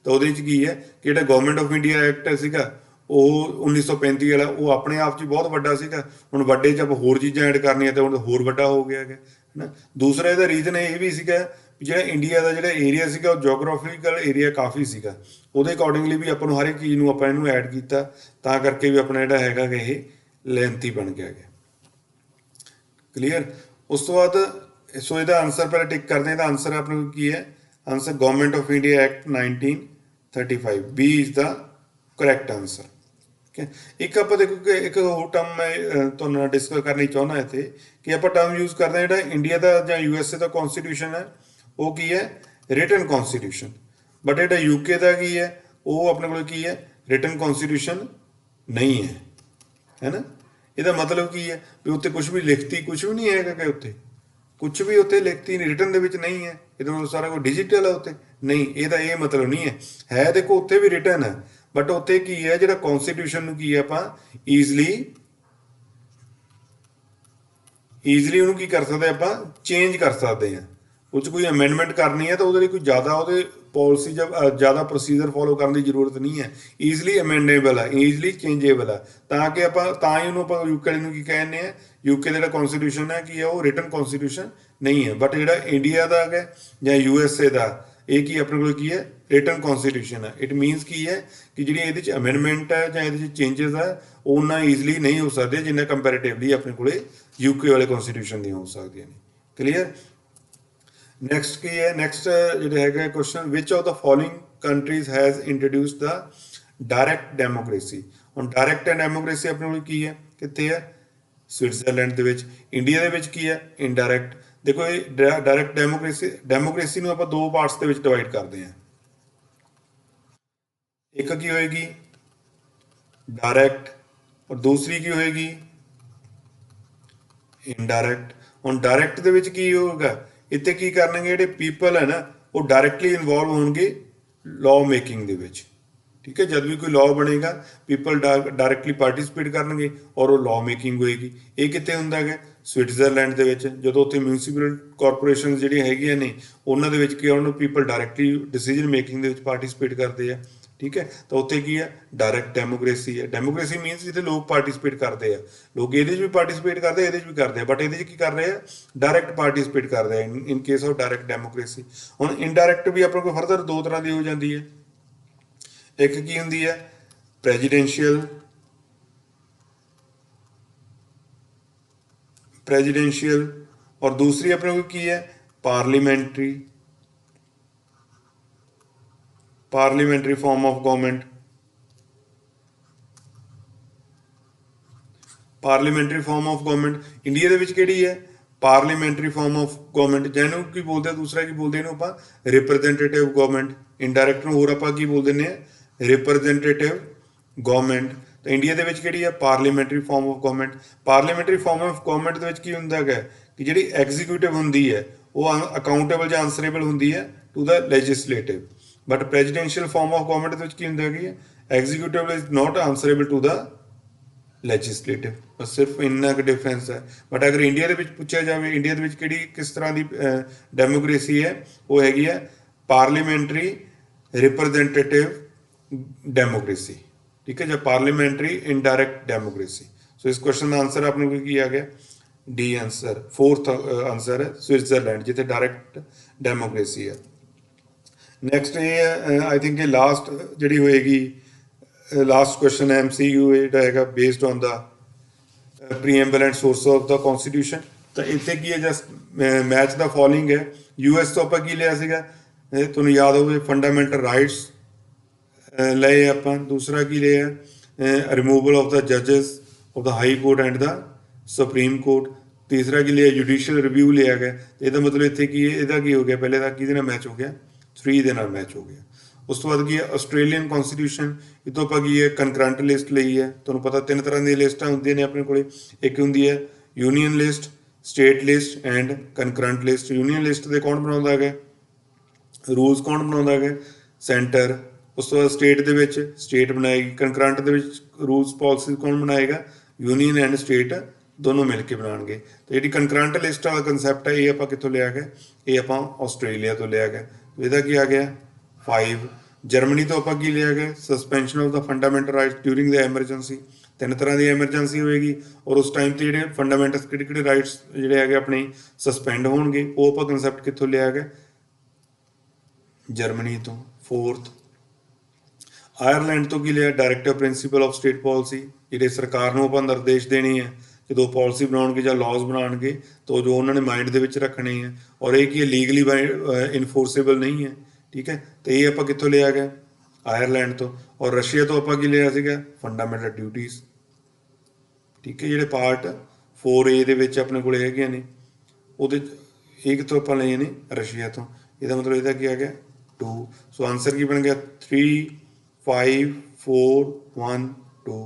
S1: ਤਾਂ ਉਹਦੇ ਵਿੱਚ ਕੀ ਹੈ ਕਿ ਜਿਹੜਾ ਗਵਰਨਮੈਂਟ ਆਫ ਇੰਡੀਆ ਐਕਟ ਸੀਗਾ ਉਹ 1935 ਵਾਲਾ, ਉਹ ਆਪਣੇ ਆਪ 'ਚ ਬਹੁਤ ਵੱਡਾ ਸੀਗਾ। ਹੁਣ ਵੱਡੇ 'ਚ ਆਪਾਂ ਹੋਰ ਚੀਜ਼ਾਂ ਐਡ ਕਰਨੀਆਂ ਤਾਂ ਹੁਣ ਹੋਰ ਵੱਡਾ ਹੋ ਗਿਆ ਹੈਗਾ, ਹੈ ਨਾ। ਦੂਸਰਾ ਇਹਦਾ ਰੀਜ਼ਨ ਇਹ ਵੀ ਸੀਗਾ ਵੀ ਜਿਹੜਾ ਇੰਡੀਆ ਦਾ ਜਿਹੜਾ ਏਰੀਆ ਸੀਗਾ ਉਹ ਜੋਗਰਾਫੀਕਲ ਏਰੀਆ ਕਾਫੀ ਸੀਗਾ, ਉਹਦੇ ਅਕੋਰਡਿੰਗਲੀ ਵੀ ਆਪਾਂ ਨੂੰ ਹਰ ਇੱਕ ਚੀਜ਼ ਨੂੰ ਆਪਾਂ ਇਹਨੂੰ ਐਡ ਕੀਤਾ, ਤਾਂ ਕਰਕੇ ਵੀ ਆਪਣਾ ਜਿਹੜਾ ਹੈਗਾ ਕਿ ਇਹ ਲੈਂਥੀ ਬਣ ਗਿਆ ਹੈਗਾ। ਕਲੀਅਰ? ਉਸ ਤੋਂ ਬਾਅਦ ਸੋ ਇਹਦਾ ਆਨਸਰ ਪਹਿਲਾਂ ਟਿਕ ਕਰਦੇ ਹਾਂ। ਇਹਦਾ ਆਨਸਰ ਆਪਣੇ ਕੋਲ ਕੀ ਹੈ? Answer government of India act 1935, B is the correct answer. ਠੀਕ ਹੈ, ਇੱਕ ਆਪਾਂ ਦੇਖੋ ਕਿ ਇੱਕ ਹੋਰ ਟਰਮ ਮੈਂ ਤੁਹਾਨੂੰ ਨਾਲ ਡਿਸਕਸ ਕਰਨੀ ਚਾਹੁੰਦਾ ਇੱਥੇ ਕਿ ਆਪਾਂ ਟਰਮ ਯੂਜ਼ ਕਰਦੇ ਹਾਂ ਜਿਹੜਾ ਇੰਡੀਆ ਦਾ ਜਾਂ USA ਦਾ ਕਨਸਟੀਟਿਊਸ਼ਨ ਹੈ ਉਹ ਕੀ ਹੈ? Written constitution. ਬਟ ਜਿਹੜਾ UK ਦਾ ਕੀ ਹੈ ਉਹ ਆਪਣੇ ਕੋਲ ਕੀ ਹੈ? ਰਿਟਨ ਕਨਸਟੀਟਿਊਸ਼ਨ ਨਹੀਂ ਹੈ, ਹੈ ਨਾ। ਇਹਦਾ ਮਤਲਬ ਕੀ ਹੈ ਵੀ ਉੱਥੇ ਕੁਝ ਵੀ ਲਿਖਤੀ ਕੁਝ ਵੀ ਨਹੀਂ ਹੈਗਾ ਕਿ ਉੱਥੇ ਕੁਝ ਵੀ ਉੱਥੇ ਲਿਖਤੀ ਨਹੀਂ, ਰਿਟਨ ਦੇ ਵਿੱਚ ਨਹੀਂ ਹੈ। ਇਹਦਾ ਮਤਲਬ ਸਾਰਾ ਕੁਝ ਡਿਜੀਟਲ ਹੈ ਉੱਥੇ ਨਹੀਂ, ਇਹਦਾ ਇਹ ਮਤਲਬ ਨਹੀਂ ਹੈ। ਦੇਖੋ ਉੱਥੇ ਵੀ ਰਿਟਨ ਹੈ ਬਟ ਉੱਥੇ ਕੀ ਹੈ ਜਿਹੜਾ ਕਨਸਟੀਟਿਊਸ਼ਨ ਨੂੰ ਕੀ ਹੈ ਆਪਾਂ ਈਜ਼ਲੀ ਉਹਨੂੰ ਕੀ ਕਰ ਸਕਦੇ ਆਪਾਂ? ਚੇਂਜ ਕਰ ਸਕਦੇ ਹਾਂ। ਉਹ 'ਚ ਕੋਈ ਅਮੈਂਡਮੈਂਟ ਕਰਨੀ ਹੈ ਤਾਂ ਉਹਦੇ ਲਈ ਕੋਈ ਜ਼ਿਆਦਾ ਉਹਦੇ ਪਾਲਿਸੀ ਜਾਂ ਜ਼ਿਆਦਾ ਪ੍ਰੋਸੀਜਰ ਫੋਲੋ ਕਰਨ ਦੀ ਜ਼ਰੂਰਤ ਨਹੀਂ ਹੈ। ਈਜ਼ਲੀ ਅਮੈਂਡੇਬਲ ਹੈ, ਈਜ਼ਲੀ ਚੇਂਜੇਬਲ ਹੈ, ਤਾਂ ਕਿ ਆਪਾਂ ਤਾਂ ਹੀ ਉਹਨੂੰ ਆਪਾਂ UK ਨੂੰ ਕੀ ਕਹਿੰਦੇ ਹਾਂ? UK ਦਾ ਜਿਹੜਾ ਕਨਸਟੀਟਿਊਸ਼ਨ ਹੈ ਕੀ ਹੈ ਉਹ ਰਿਟਨ ਕਨਸਟੀਟਿਊਸ਼ਨ ਨਹੀਂ ਹੈ। ਬਟ ਜਿਹੜਾ ਇੰਡੀਆ ਦਾ ਹੈਗਾ ਜਾਂ USA ਦਾ ਇਹ ਕੀ ਆਪਣੇ ਕੋਲ ਕੀ ਹੈ? ਰਿਟਨ ਕਨਸਟੀਟਿਊਸ਼ਨ ਹੈ। ਇਟ ਮੀਨਸ ਕੀ ਹੈ ਕਿ ਜਿਹੜੀ ਇਹਦੇ ਚ ਅਮੈਂਡਮੈਂਟ ਹੈ ਜਾਂ ਇਹਦੇ ਚ ਚੇਂਜਸ ਹੈ ਉਹ ਉਨਾ ਈਜ਼ੀਲੀ ਨਹੀਂ ਹੋ ਸਕਦੇ ਜਿੰਨਾ ਕੰਪੈਰੇਟਿਵਲੀ ਆਪਣੇ ਕੋਲੇ ਯੂਕੇ ਵਾਲੇ ਕਨਸਟੀਟਿਊਸ਼ਨ ਦੀਆਂ ਹੋ ਸਕਦੀਆਂ ਨੇ। ਕਲੀਅਰ। ਨੈਕਸਟ ਕੀ ਹੈ, ਨੈਕਸਟ ਜਿਹੜਾ ਹੈਗਾ question, which of the following countries has introduced the direct democracy. ਹੁਣ ਡਾਇਰੈਕਟ ਡੈਮੋਕ੍ਰੇਸੀ ਆਪਣੇ ਕੋਲ ਕੀ ਹੈ, ਕਿੱਥੇ ਹੈ, ਸਵਿਟਜ਼ਰਲੈਂਡ ਦੇ ਵਿੱਚ। ਇੰਡੀਆ ਦੇ ਵਿੱਚ ਕੀ ਹੈ, ਇਨਡਾਇਰੈਕਟ। ਦੇਖੋ ਇਹ ਡਾਇਰੈਕਟ ਡੈਮੋਕ੍ਰੇਸੀ ਨੂੰ ਆਪਾਂ ਦੋ ਪਾਰਟਸ ਦੇ ਵਿੱਚ ਡਿਵਾਈਡ ਕਰਦੇ ਹਾਂ। ਇੱਕ ਕੀ ਹੋਏਗੀ ਡਾਇਰੈਕਟ ਔਰ ਦੂਸਰੀ ਕੀ ਹੋਏਗੀ ਇਨਡਾਇਰੈਕਟ। ਹੁਣ ਡਾਇਰੈਕਟ ਦੇ ਵਿੱਚ ਕੀ ਹੋਊਗਾ, ਇੱਥੇ ਕੀ ਕਰਨਗੇ ਜਿਹੜੇ ਪੀਪਲ ਹੈ ਨਾ ਉਹ ਡਾਇਰੈਕਟਲੀ ਇਨਵੋਲਵ ਹੋਣਗੇ ਲਾਅ ਮੇਕਿੰਗ ਦੇ ਵਿੱਚ। ਠੀਕ ਹੈ, ਜਦ ਵੀ ਕੋਈ ਲਾਅ ਬਣੇਗਾ ਪੀਪਲ ਡਾਇਰੈਕਟਲੀ ਪਾਰਟਿਸਿਪੇਟ ਕਰਨਗੇ ਔਰ ਉਹ ਲਾਅ ਮੇਕਿੰਗ ਹੋਏਗੀ। ਇਹ ਕਿੱਥੇ ਹੁੰਦਾ ਹੈਗਾ, ਸਵਿਟਜ਼ਰਲੈਂਡ ਦੇ ਵਿੱਚ। ਜਦੋਂ ਉੱਥੇ ਮਿਊਨਿਸਪਲ ਕਾਰਪੋਰੇਸ਼ਨ ਜਿਹੜੀਆਂ ਹੈਗੀਆਂ ਨੇ ਉਹਨਾਂ ਦੇ ਵਿੱਚ ਕੀ ਉਹਨਾਂ ਨੂੰ ਪੀਪਲ ਡਾਇਰੈਕਟਲੀ ਡਿਸੀਜਨ ਮੇਕਿੰਗ ਦੇ ਵਿੱਚ ਪਾਰਟਿਸਿਪੇਟ ਕਰਦੇ ਆ। ਠੀਕ ਹੈ, ਤਾਂ ਉੱਥੇ ਕੀ ਹੈ ਡਾਇਰੈਕਟ ਡੈਮੋਕ੍ਰੇਸੀ ਹੈ। ਡੈਮੋਕ੍ਰੇਸੀ ਮੀਨਸ ਜਿੱਥੇ ਲੋਕ ਪਾਰਟਿਸਿਪੇਟ ਕਰਦੇ ਆ, ਲੋਕ ਇਹਦੇ 'ਚ ਵੀ ਪਾਰਟਿਸਿਪੇਟ ਕਰਦੇ ਆ, ਇਹਦੇ 'ਚ ਵੀ ਕਰਦੇ ਆ, ਬਟ ਇਹਦੇ 'ਚ ਕੀ ਕਰ ਰਹੇ ਆ ਡਾਇਰੈਕਟ ਪਾਰਟਿਸਿਪੇਟ ਕਰਦੇ ਆ in case of direct democracy. ਹੁਣ ਇਨਡਾਇਰੈਕਟ ਵੀ ਆਪਣੇ ਕੋਲ ਫਰਦਰ ਦੋ ਤਰ੍ਹਾਂ ਦੀ ਹੋ ਜਾਂਦੀ ਹੈ। ਇੱਕ ਕੀ ਹੁੰਦੀ ਹੈ ਪ੍ਰੈਜ਼ੀਡੈਂਸ਼ੀਅਲ ਔਰ ਦੂਸਰੀ ਆਪਣੇ ਕੋਲ ਕੀ ਹੈ parliamentary farm of government. Parliamentary farm of government India ਦੇ ਵਿੱਚ ਕਿਹੜੀ ਹੈ ਪਾਰਲੀਮੈਂਟਰੀ ਫਾਰਮ ਆਫ ਗਵਰਨਮੈਂਟ, ਜਿਹਨੂੰ ਕੀ ਬੋਲਦੇ ਆ ਦੂਸਰਾ ਕੀ ਬੋਲਦੇ ਇਹਨੂੰ ਆਪਾਂ ਰਿਪਰੈਜ਼ੈਂਟੇਟਿਵ ਗਵਰਨਮੈਂਟ। ਇਨਡਾਇਰੈਕਟ ਨੂੰ ਹੋਰ ਆਪਾਂ ਕੀ ਬੋਲ ਦਿੰਦੇ ਆ ਰਿਪਰੈਜ਼ੈਂਟੇਟਿਵ ਗਵਰਨਮੈਂਟ। ਤਾਂ ਇੰਡੀਆ ਦੇ ਵਿੱਚ ਕਿਹੜੀ ਹੈ parliamentary farm of government. Parliamentary farm of government ਦੇ ਵਿੱਚ ਕੀ ਹੁੰਦਾ ਹੈਗਾ ਕਿ ਜਿਹੜੀ ਐਗਜ਼ੀਕਿਊਟਿਵ ਹੁੰਦੀ ਹੈ ਉਹ ਅਕਾਊਂਟੇਬਲ ਜਾਂ ਆਨਸਰੇਬਲ ਹੁੰਦੀ ਹੈ to the legislative, but presidential form of government ਦੇ ਵਿੱਚ ਕੀ ਹੁੰਦਾ ਹੈਗੀ ਹੈ executive is not answerable to the legislative. ਬਸ ਸਿਰਫ ਇੰਨਾ ਕੁ ਡਿਫਰੈਂਸ ਹੈ। ਬਟ ਅਗਰ ਇੰਡੀਆ ਦੇ ਵਿੱਚ ਪੁੱਛਿਆ ਜਾਵੇ ਇੰਡੀਆ ਦੇ ਵਿੱਚ ਕਿਹੜੀ ਕਿਸ ਤਰ੍ਹਾਂ ਦੀ ਡੈਮੋਕ੍ਰੇਸੀ ਹੈ, ਉਹ ਹੈਗੀ ਹੈ ਪਾਰਲੀਮੈਂਟਰੀ ਰਿਪਰੈਜ਼ੈਂਟੇਟਿਵ ਡੈਮੋਕ੍ਰੇਸੀ। ਠੀਕ ਹੈ, ਜਾਂ ਪਾਰਲੀਮੈਂਟਰੀ ਇਨਡਾਇਰੈਕਟ ਡੈਮੋਕ੍ਰੇਸੀ। ਸੋ ਇਸ ਕੁਐਸਚਨ ਦਾ ਆਨਸਰ ਆਪਣੇ ਕੋਲ ਕੀ ਆ ਗਿਆ ਡੀ ਆਂਸਰ। ਫੋਰਥ ਆਂਸਰ ਹੈ ਸਵਿਟਜ਼ਰਲੈਂਡ ਜਿੱਥੇ ਡਾਇਰੈਕਟ ਡੈਮੋਕ੍ਰੇਸੀ ਹੈ। ਨੈਕਸਟ ਇਹ ਹੈ ਆਈ ਥਿੰਕ ਇਹ ਲਾਸਟ ਜਿਹੜੀ ਹੋਏਗੀ ਲਾਸਟ ਕੁਐਸਚਨ ਹੈ MCQ ਜਿਹੜਾ ਹੈਗਾ based on the preamble and source of the constitution. ਤਾਂ ਇੱਥੇ ਕੀ ਹੈ ਜਸਟ ਮੈਚ ਦਾ ਫੋਲੋਇੰਗ ਹੈ। US ਤੋਂ ਆਪਾਂ ਕੀ ਲਿਆ ਸੀਗਾ ਤੁਹਾਨੂੰ ਯਾਦ ਹੋਵੇ ਫੰਡਾਮੈਂਟਲ ਰਾਈਟਸ ਲਏ ਆਪਾਂ। ਦੂਸਰਾ ਕੀ ਲਿਆ ਰਿਮੂਵਲ ਆਫ ਦਾ ਜੱਜਸ of the high court and the supreme court. ਤੀਸਰਾ ਕੀ ਲਿਆ ਜੁਡੀਸ਼ੀਅਲ ਰਿਵਿਊ ਲਿਆ ਗਿਆ। ਇਹਦਾ ਮਤਲਬ ਇੱਥੇ ਕੀ ਹੈ ਇਹਦਾ ਕੀ ਹੋ ਗਿਆ ਪਹਿਲੇ ਦਾ ਕਿਹਦੇ ਨਾਲ ਮੈਚ ਹੋ ਗਿਆ 3 ਦੇ ਨਾਲ ਮੈਚ ਹੋ ਗਿਆ। ਉਸ ਤੋਂ ਬਾਅਦ ਕੀ ਹੈ ਆਸਟ੍ਰੇਲੀਅਨ ਕਨਸਟੀਟਿਊਸ਼ਨ। ਇਹ ਤੋਂ ਆਪਾਂ ਕੀ ਹੈ ਕੰਕਰੰਟ ਲਿਸਟ ਲਈ ਹੈ। ਤੁਹਾਨੂੰ ਪਤਾ 3 ਤਰ੍ਹਾਂ ਦੀਆਂ ਲਿਸਟਾਂ ਹੁੰਦੀਆਂ ਨੇ ਆਪਣੇ ਕੋਲੇ। ਇੱਕ ਹੁੰਦੀ ਹੈ union list, state list and concurrent list. Union list ਦੇ ਕੌਣ ਬਣਾਉਂਦਾ ਹੈਗਾ ਰੂਲਸ ਕੌਣ ਬਣਾਉਂਦਾ ਹੈਗਾ ਸੈਂਟਰ। ਉਸ ਤੋਂ ਬਾਅਦ ਸਟੇਟ ਦੇ ਵਿੱਚ ਸਟੇਟ ਬਣਾਏਗੀ। ਕੰਕਰੰਟ ਦੇ ਵਿੱਚ ਰੂਲਸ ਪਾਲਿਸੀ ਕੌਣ ਬਣਾਏਗਾ ਯੂਨੀਅਨ ਐਂਡ ਸਟੇਟ ਦੋਨੋਂ ਮਿਲ ਕੇ ਬਣਾਉਣਗੇ। ਤੇ ਜਿਹੜੀ ਕੰਕਰੰਟ ਲਿਸਟ ਵਾਲਾ ਕੰਸੈਪਟ ਹੈ ਇਹ ਆਪਾਂ ਕਿੱਥੋਂ ਲਿਆ ਗਿਆ ਇਹ ਆਪਾਂ ਆਸਟ੍ਰੇਲੀਆ ਤੋਂ ਲਿਆ ਗਿਆ। ਇਹਦਾ ਕੀ ਆ ਗਿਆ 5। ਜਰਮਨੀ ਤੋਂ ਆਪਾਂ ਕੀ ਲਿਆ ਗਿਆ suspension of the fundamental rights during the emergency. 3 ਤਰ੍ਹਾਂ ਦੀ ਐਮਰਜੈਂਸੀ ਹੋਏਗੀ ਔਰ ਉਸ ਟਾਈਮ ਤੇ ਜਿਹੜੇ ਫੰਡਾਮੈਂਟਲ ਕਿਹੜੇ ਰਾਈਟਸ ਜਿਹੜੇ ਹੈਗੇ ਆਪਣੇ ਸਸਪੈਂਡ ਹੋਣਗੇ ਉਹ ਆਪਾਂ ਕੰਸੈਪਟ ਕਿੱਥੋਂ ਲਿਆ ਗਿਆ ਜਰਮਨੀ ਤੋਂ। 4th ਆਇਰਲੈਂਡ ਤੋਂ ਕੀ ਲਿਆ directive principal of state policy. ਜਿਹੜੇ ਸਰਕਾਰ ਨੂੰ ਆਪਾਂ ਨਿਰਦੇਸ਼ ਦੇਣੇ ਆ ਜਦੋਂ ਪਾਲਿਸੀ ਬਣਾਉਣਗੇ ਜਾਂ ਲਾਜ਼ ਬਣਾਉਣਗੇ ਤਾਂ ਜੋ ਉਹਨਾਂ ਨੇ ਮਾਈਂਡ ਦੇ ਵਿੱਚ ਰੱਖਣੇ ਆ ਔਰ ਇਹ ਕੀ ਹੈ ਲੀਗਲੀ ਇਨਫੋਰਸੇਬਲ ਨਹੀਂ ਹੈ। ਠੀਕ ਹੈ, ਤੇ ਇਹ ਆਪਾਂ ਕਿੱਥੋਂ ਲਿਆ ਗਿਆ ਆਇਰਲੈਂਡ ਤੋਂ। ਔਰ ਰਸ਼ੀਆ ਤੋਂ ਆਪਾਂ ਕੀ ਲਿਆ ਸੀਗਾ ਫੰਡਾਮੈਂਟਲ ਡਿਊਟੀਜ਼। ਠੀਕ ਹੈ, ਜਿਹੜੇ ਪਾਰਟ 4A ਦੇ ਵਿੱਚ ਆਪਣੇ ਕੋਲ ਹੈਗੀਆਂ ਨੇ ਉਹਦੇ ਇਹ ਕਿੱਥੋਂ ਆਪਾਂ ਲਏ ਨੇ ਰਸ਼ੀਆ ਤੋਂ। ਇਹਦਾ ਮਤਲਬ ਇਹਦਾ ਕੀ ਆ ਗਿਆ 2। ਸੋ ਆਨਸਰ ਕੀ ਬਣ ਗਿਆ 3 5 4 1 2।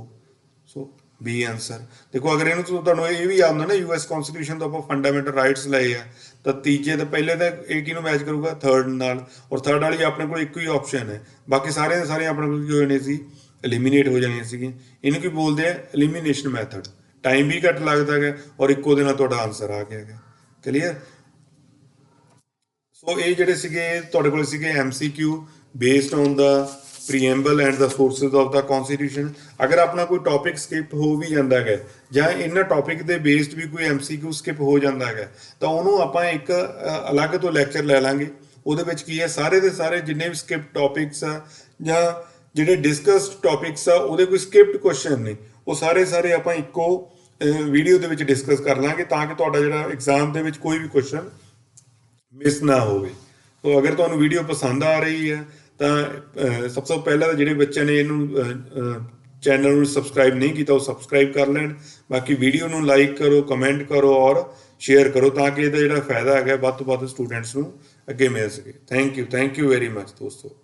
S1: ਸੋ ਬੀ ਆਨਸਰ। ਦੇਖੋ ਅਗਰ ਇਹਨੂੰ ਤੁਹਾਨੂੰ ਇਹ ਵੀ ਯਾਦ ਹੁੰਦਾ ਨਾ US ਕਨਸਟੀਟਿਊਸ਼ਨ ਤੋਂ ਆਪਾਂ ਫੰਡਾਮੈਂਟਲ ਰਾਈਟਸ ਲਏ ਆ ਤਾਂ ਤੀਜੇ ਤਾਂ ਪਹਿਲੇ ਤਾਂ ਇਹ ਕਿਹਨੂੰ ਮੈਚ ਕਰੂਗਾ 3rd ਨਾਲ। ਔਰ 3rd ਵਾਲੀ ਆਪਣੇ ਕੋਲ ਇੱਕੋ ਹੀ ਆਪਸ਼ਨ ਹੈ ਬਾਕੀ ਸਾਰੇ ਦੇ ਸਾਰੇ ਆਪਣੇ ਕੋਲ ਕੀ ਹੋ ਜਾਣੇ ਸੀ ਐਲੀਮੀਨੇਟ ਹੋ ਜਾਣੀਆਂ ਸੀਗੀਆਂ। ਇਹਨੂੰ ਕੀ ਬੋਲਦੇ ਆ ਐਲੀਮੀਨੇਸ਼ਨ ਮੈਥਡ। ਟਾਈਮ ਵੀ ਘੱਟ ਲੱਗਦਾ ਹੈਗਾ ਔਰ ਇੱਕੋ ਦੇ ਨਾਲ ਤੁਹਾਡਾ ਆਨਸਰ ਆ ਗਿਆ ਹੈਗਾ। ਕਲੀਅਰ। ਸੋ ਇਹ ਜਿਹੜੇ ਸੀਗੇ ਤੁਹਾਡੇ ਕੋਲ ਸੀਗੇ MCQ based on the preamble and the sources of the constitution. ਅਗਰ ਆਪਣਾ ਕੋਈ ਟੌਪਿਕ ਸਕਿਪ ਹੋ ਵੀ ਜਾਂਦਾ ਹੈ ਜਾਂ ਇਹਨਾਂ ਟੌਪਿਕ ਦੇ ਬੇਸਡ ਵੀ ਕੋਈ MCQ ਸਕਿਪ ਹੋ ਜਾਂਦਾ ਹੈ ਤਾਂ ਉਹਨੂੰ ਆਪਾਂ ਇੱਕ ਅਲੱਗ ਤੋਂ ਲੈਕਚਰ ਲੈ ਲਾਂਗੇ ਉਹਦੇ ਵਿੱਚ ਕੀ ਹੈ, ਸਾਰੇ ਦੇ ਸਾਰੇ ਜਿੰਨੇ ਵੀ ਸਕਿਪਟ ਟੌਪਿਕਸ ਆ ਜਾਂ ਜਿਹੜੇ ਡਿਸਕਸਡ ਟੌਪਿਕਸ ਆ ਉਹਦੇ ਕੋਈ ਸਕਿਪਟ ਕੁਐਸਚਨ ਨਹੀਂ, ਉਹ ਸਾਰੇ ਆਪਾਂ ਇੱਕੋ ਵੀਡੀਓ ਦੇ ਵਿੱਚ ਡਿਸਕਸ ਕਰ ਲਾਂਗੇ ਤਾਂ ਕਿ ਤੁਹਾਡਾ ਜਿਹੜਾ ਐਗਜ਼ਾਮ ਦੇ ਵਿੱਚ ਕੋਈ ਵੀ ਕੁਐਸਚਨ ਮਿਸ ਨਾ ਹੋਵੇ। ਸੋ ਅਗਰ ਤੁਹਾਨੂੰ ਵੀਡੀਓ ਪਸੰਦ ਆ ਰਹੀ ਹੈ ਤਾਂ ਸਭ ਤੋਂ ਪਹਿਲਾਂ ਤਾਂ ਜਿਹੜੇ ਬੱਚਿਆਂ ਨੇ ਇਹਨੂੰ ਚੈਨਲ ਨੂੰ ਸਬਸਕ੍ਰਾਈਬ ਨਹੀਂ ਕੀਤਾ ਉਹ ਸਬਸਕ੍ਰਾਈਬ ਕਰ ਲੈਣ। ਬਾਕੀ ਵੀਡੀਓ ਨੂੰ ਲਾਈਕ ਕਰੋ, ਕਮੈਂਟ ਕਰੋ ਔਰ ਸ਼ੇਅਰ ਕਰੋ ਤਾਂ ਕਿ ਇਹਦਾ ਜਿਹੜਾ ਫਾਇਦਾ ਹੈਗਾ ਵੱਧ ਤੋਂ ਵੱਧ ਸਟੂਡੈਂਟਸ ਨੂੰ ਅੱਗੇ ਮਿਲ ਸਕੇ। ਥੈਂਕ ਯੂ ਵੈਰੀ ਮਚ ਦੋਸਤੋ।